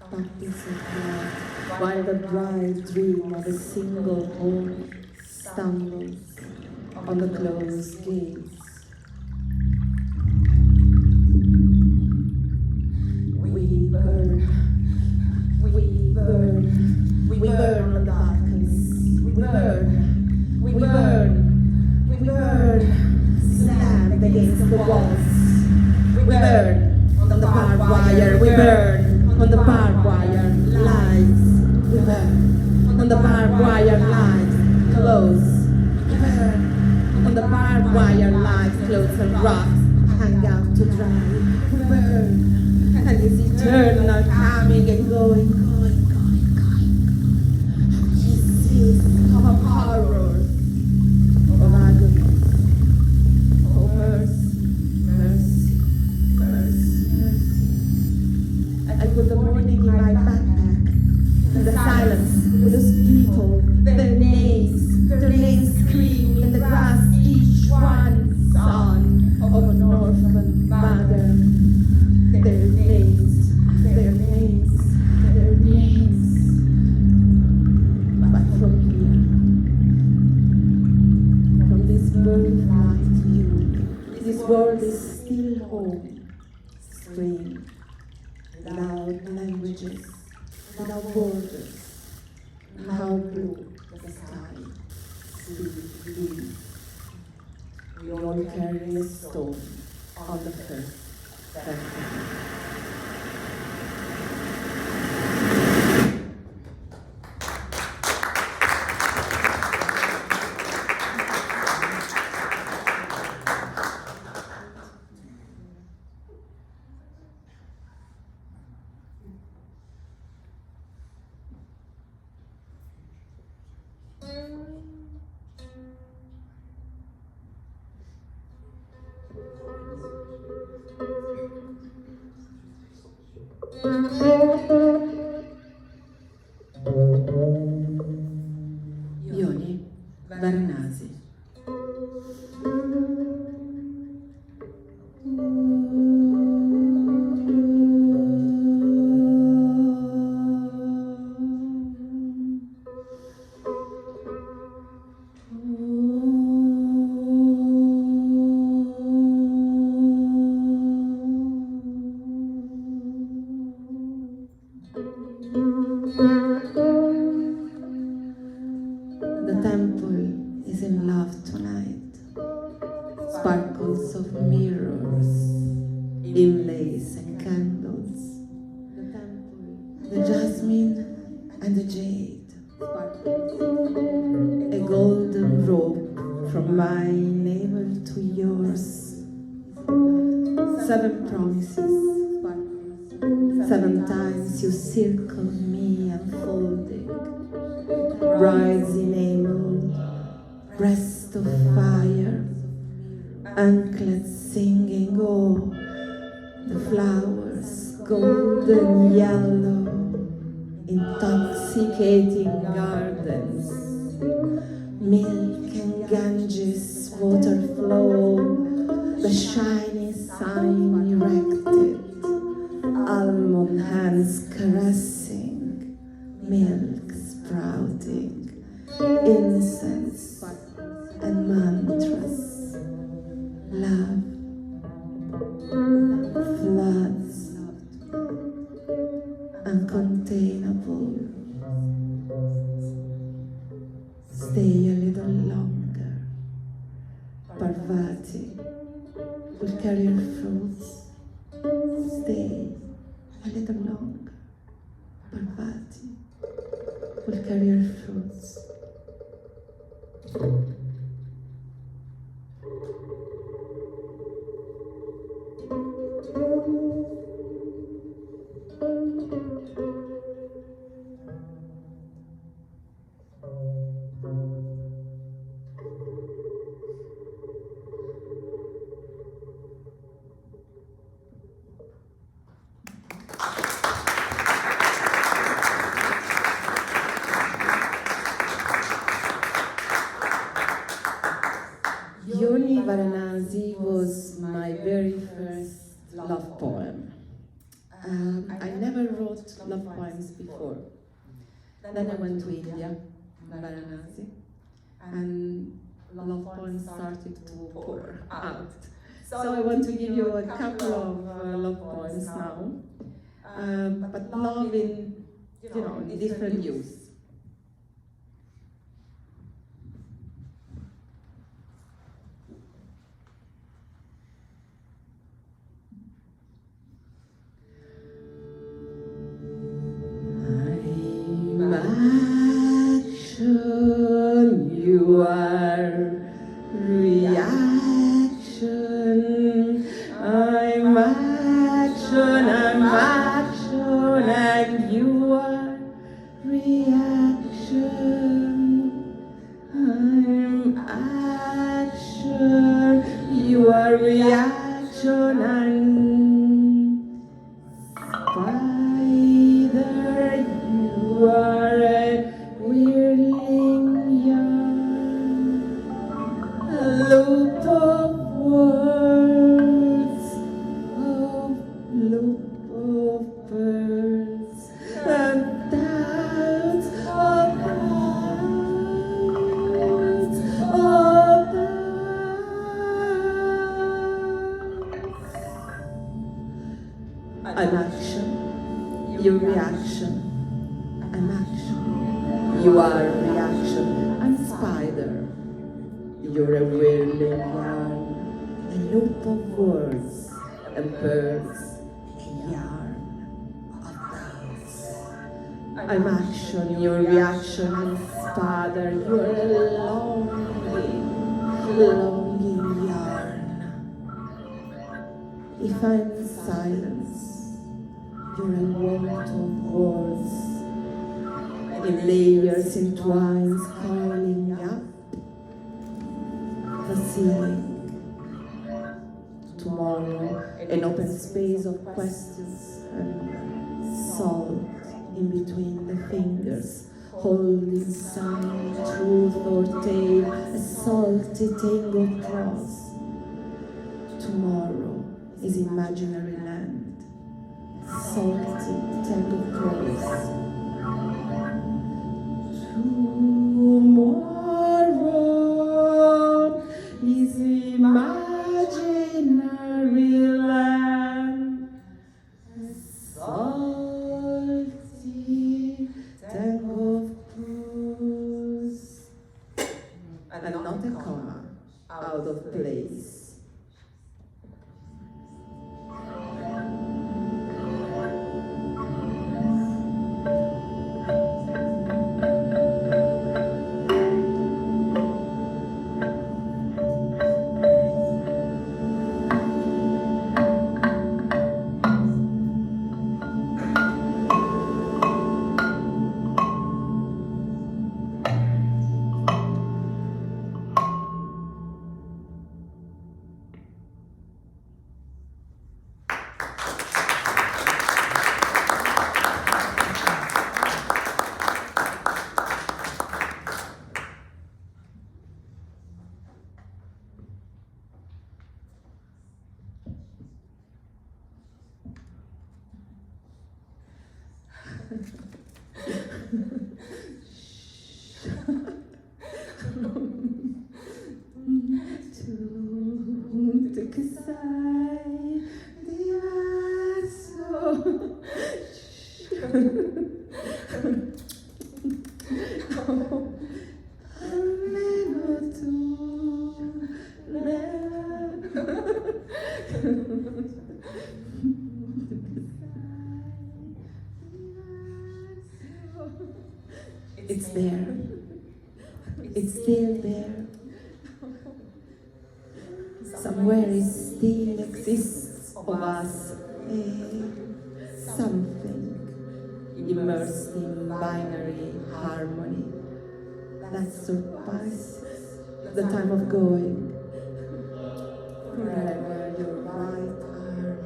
puppies of blood, while the bright dream of a single home stumbles on the closed gates. We burn on the balconies. We burn, slammed against the walls. We burn on the barbed wire. We burn on the barbed wire lines. We burn on the barbed wire lines. Clothes. We burn on the barbed wire lines. Clothes and rocks hang out to dry. We burn, and it's eternal coming and going. Of horrors, of agony, oh mercy. I put the morning in my backpack, and the silence this still home, stream, without languages, without borders. How blue the sky, sea, wind. We all carry a stone on the first birthday. Ioni Varanasi. The temple is in love tonight. Sparkles of mirrors, inlays and candles. The jasmine and the jade. A golden rope from my navel to yours. 7 promises. 7 times you circled me unfolding. Brides enameled, breast of fire, anklets singing, oh, the flowers, golden yellow, intoxicating gardens, milk and Ganges water flow, the shiny sign erected, almond hands caressing, milk sprouting, incense and mantras, love, floods, uncontainable. Stay a little longer. Parvati will carry your fruits. Stay a little longer. Parvati will carry your fruits. Yoni Varanasi was my very first love poem. I never wrote love poems before. Then I went to India, Varanasi, and love poems started to pour out. So I want to give you a couple of love poems now, but love in, in different use. Action, you are reaction. I'm action, and you are reaction. I'm action, you are reaction, and spider, you are a whirling yarn, a loop of words, a loop of birds, and doubts of hearts, of doubts. You are reaction. I'm spider. You're a whirling yarn, a loop of words and pearls, a yarn of doubts. I'm action, your reaction. I'm spider. You're a longing yarn. If I'm silence, you're a want of words, in layers, in twines, curling up the ceiling. Tomorrow, an open space of questions and salt in between the fingers, holding some truth or tale, a salty tango cross. Tomorrow is imaginary land, salty tango cross. Tomorrow is imaginary land, a salty tango of cross, and not a comma out of place. It's there. It's still there. Somewhere it still exists of us, something immersed in binary harmony that surpasses the time of going. Forever your right arm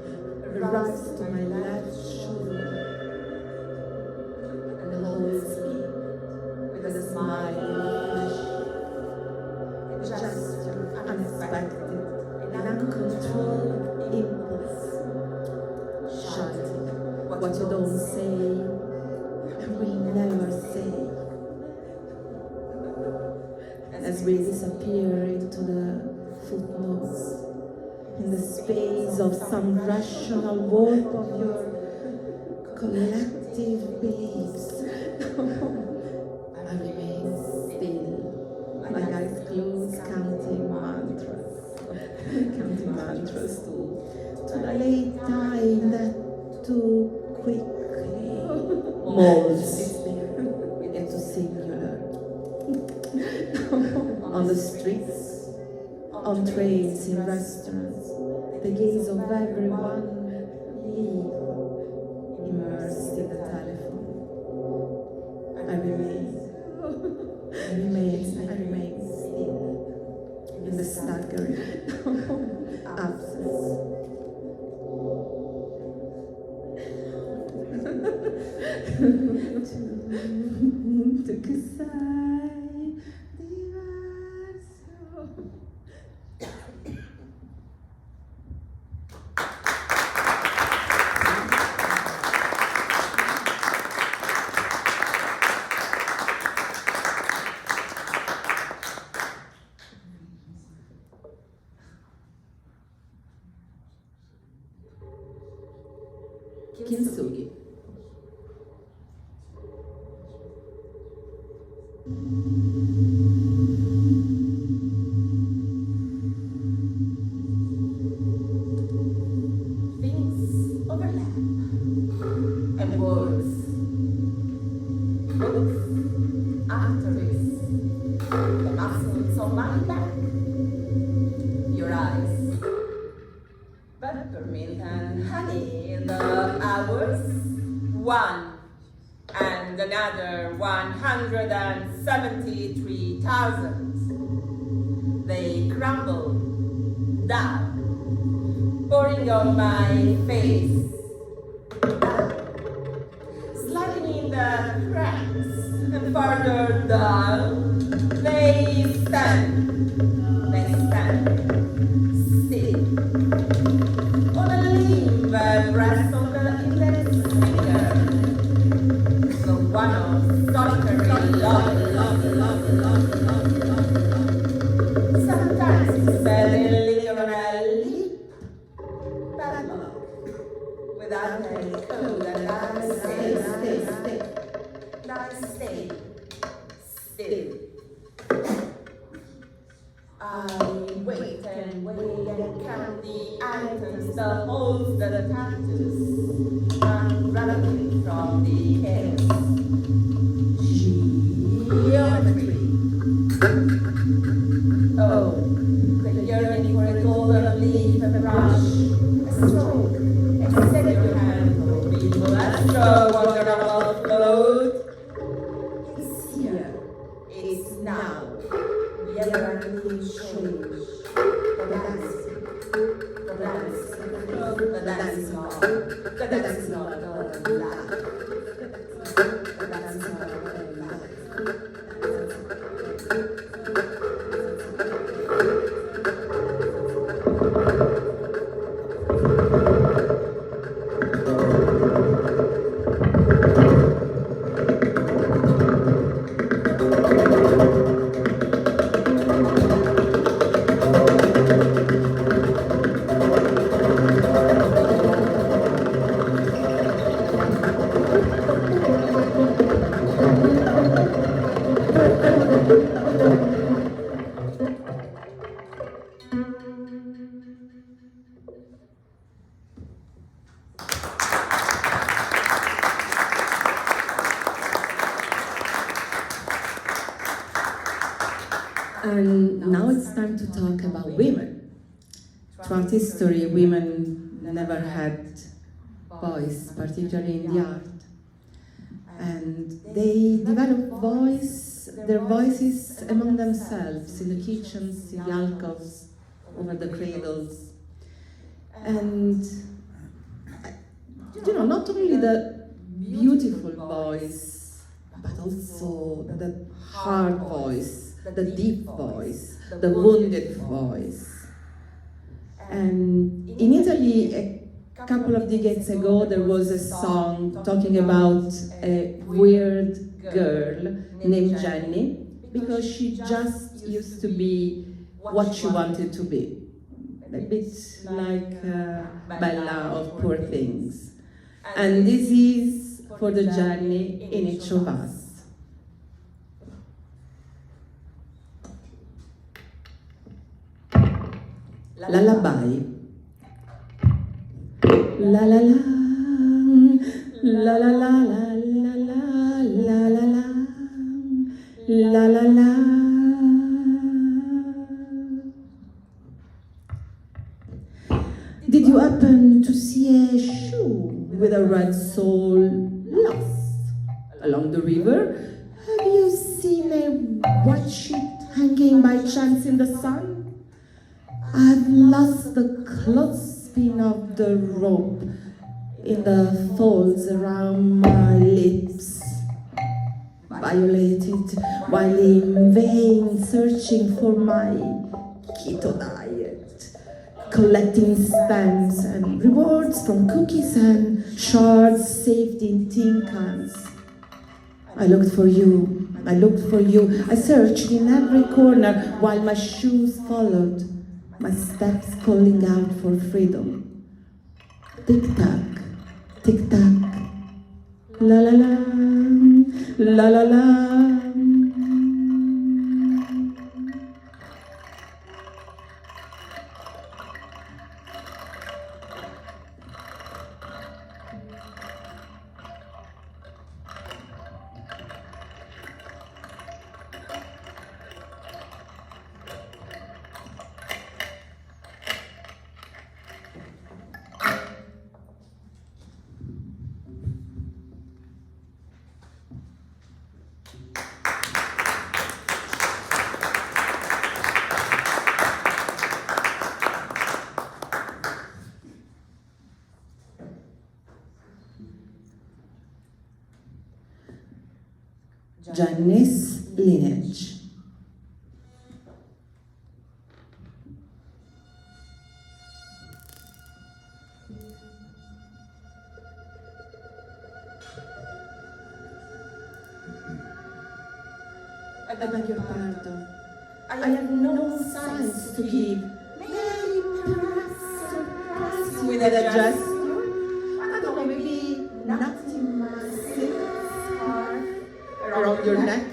arrives to my left shoulder and holds me with a smile in flesh, a gesture unexpected, an uncontrolled impulse, shouting what you don't say and will never say. As we disappear into the footnotes, in the space of some rational warp of your collective beliefs, I remain still, my eyes closed, counting mantras to the late time that too quickly molds into singular. On the streets, on trains, in restaurants, the gaze of everyone leave, immersed in the telephone. I remain still in the staggering absence. To cos'hai diverso. Kintsugi. Things overlap, and words, books, actors, the muscles on my back, your eyes, peppermint and honey in the hours, one and another 173,000. They crumble down, pouring on my face, down, sliding in the cracks, and further down, they stand still, on a limb that rests on the index finger, the one of solitary love. Sometimes it's literally padlock without a code, and I stay still. I wait and wait and count the items, the holes, the tattoos, unraveling from the chaos. Geometry. Oh, the yearning for a golden leaf, a brush, a stroke, a set your hand for people, a stroke, wonderful float. It's here, it's now. The evergreen change, the dance is not a lie. The dance is not a lie. And now it's time to talk about women. Throughout history, women never had voice, particularly in the art. And they developed their voices among themselves, in the kitchens, in the alcoves, over the cradles. And, not only the beautiful voice, but also the hard voice, the deep voice, the wounded voice. And in Italy, a couple of decades ago, there was a song talking about a weird girl named Jenny, because she just used to be what she wanted to be. A bit like Bella of Poor Things. And this is for the Jenny in each of us. Lullaby. La la la, la la la la la la la la la la. Did you happen to see a shoe with a red sole lost along the river? Have you seen a white sheet hanging by chance in the sun? I've lost the clothespin of the rope in the folds around my lips, violated while in vain searching for my keto diet, collecting stamps and rewards from cookies and shards saved in tin cans. I looked for you, I searched in every corner while my shoes followed, my steps calling out for freedom. Tick-tack, tick-tack, la-la-la, la-la-la, Chinese lineage. I beg your pardon. I have no signs to give. May I perhaps surprise you with a gesture? I don't know, maybe knotting my silk scarf around your neck?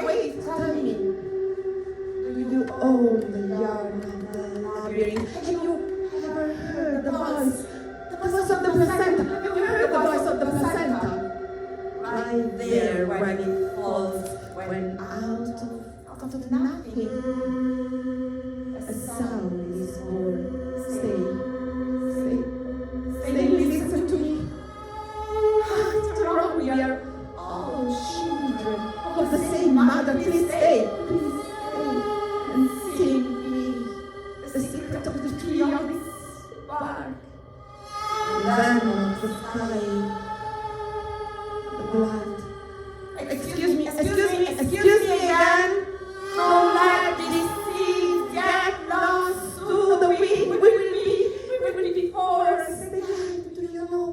Wait, tell me. Do you own the yarn of the labyrinth? Have you ever heard the voice? The voice of the placenta? Have you heard the voice of the placenta? Right there when it falls, when out of nothing, a sound is born. Stay, listen to me. After all, we are all children of the same mother. Please stay, and sing me the secret of the tree of its bark. Then of the sky, the blood. Excuse me again. Don't let this seed get lost to the wind. We will be forced. Do you know?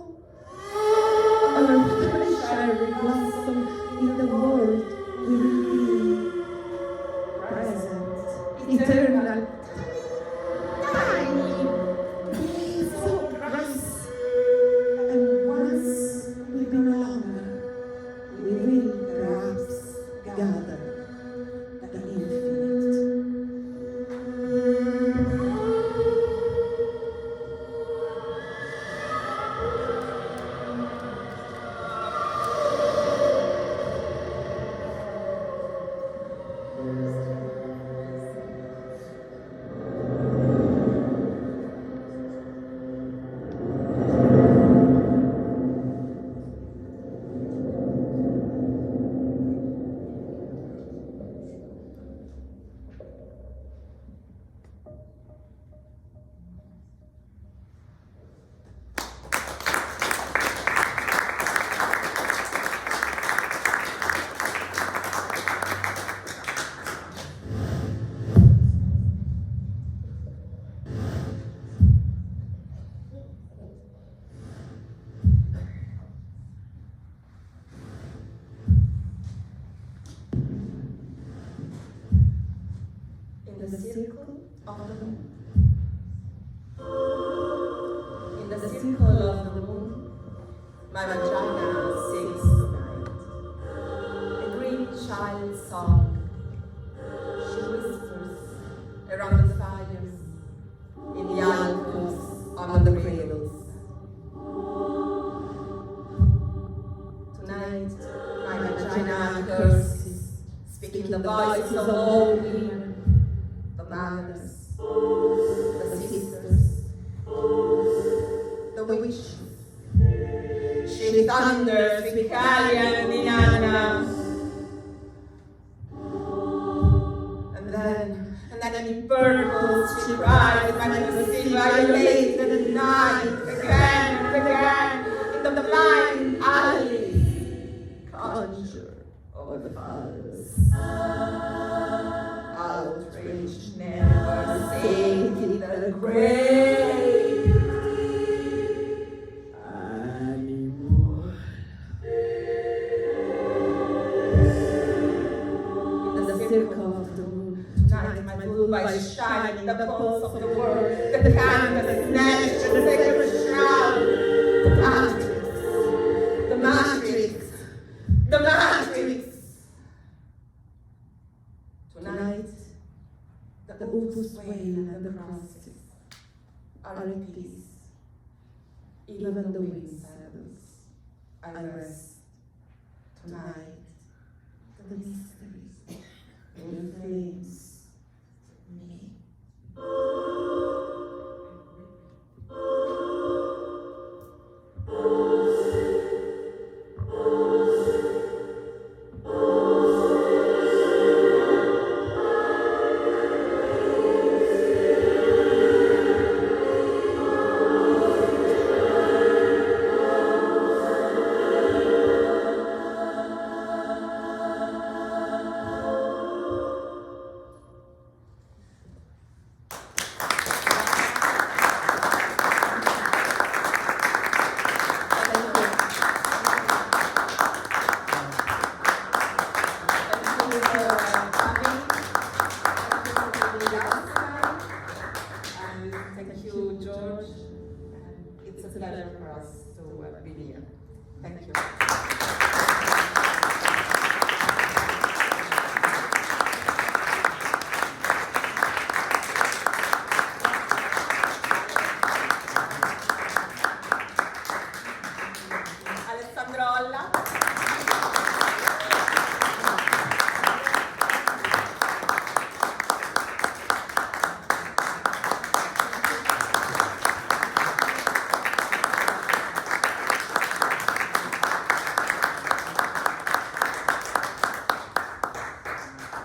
Our cherry blossom in the world will be present, eternal, tiny piece of grass. And once we belong, we will perhaps gather the infinite. In the circle of the moon. In the circle of the moon, my vagina sings tonight. A green child's song. She whispers around the fires, in the alcoves, on the cradles. Tonight, my vagina curses, speaking the voices of all women. The mothers, the sisters, the witches. She thunders with Kali and Inanna. And then in purple she cries like the sea violates in the night, again and again, in the blind alley. Conjure over the fathers. Outrage never sink in the grave anymore. In the circle of the moon, tonight my blue eyes shine in the pulse of the world. The canvas snatched the sacred shroud. The matrix. Tonight, the opus wail and the crosses are at peace. Even the wind settles, I rest. Tonight, the mystery inflames me. coming. Thank you for being outside. And thank you, George. And it's a pleasure for us to be here. Thank you.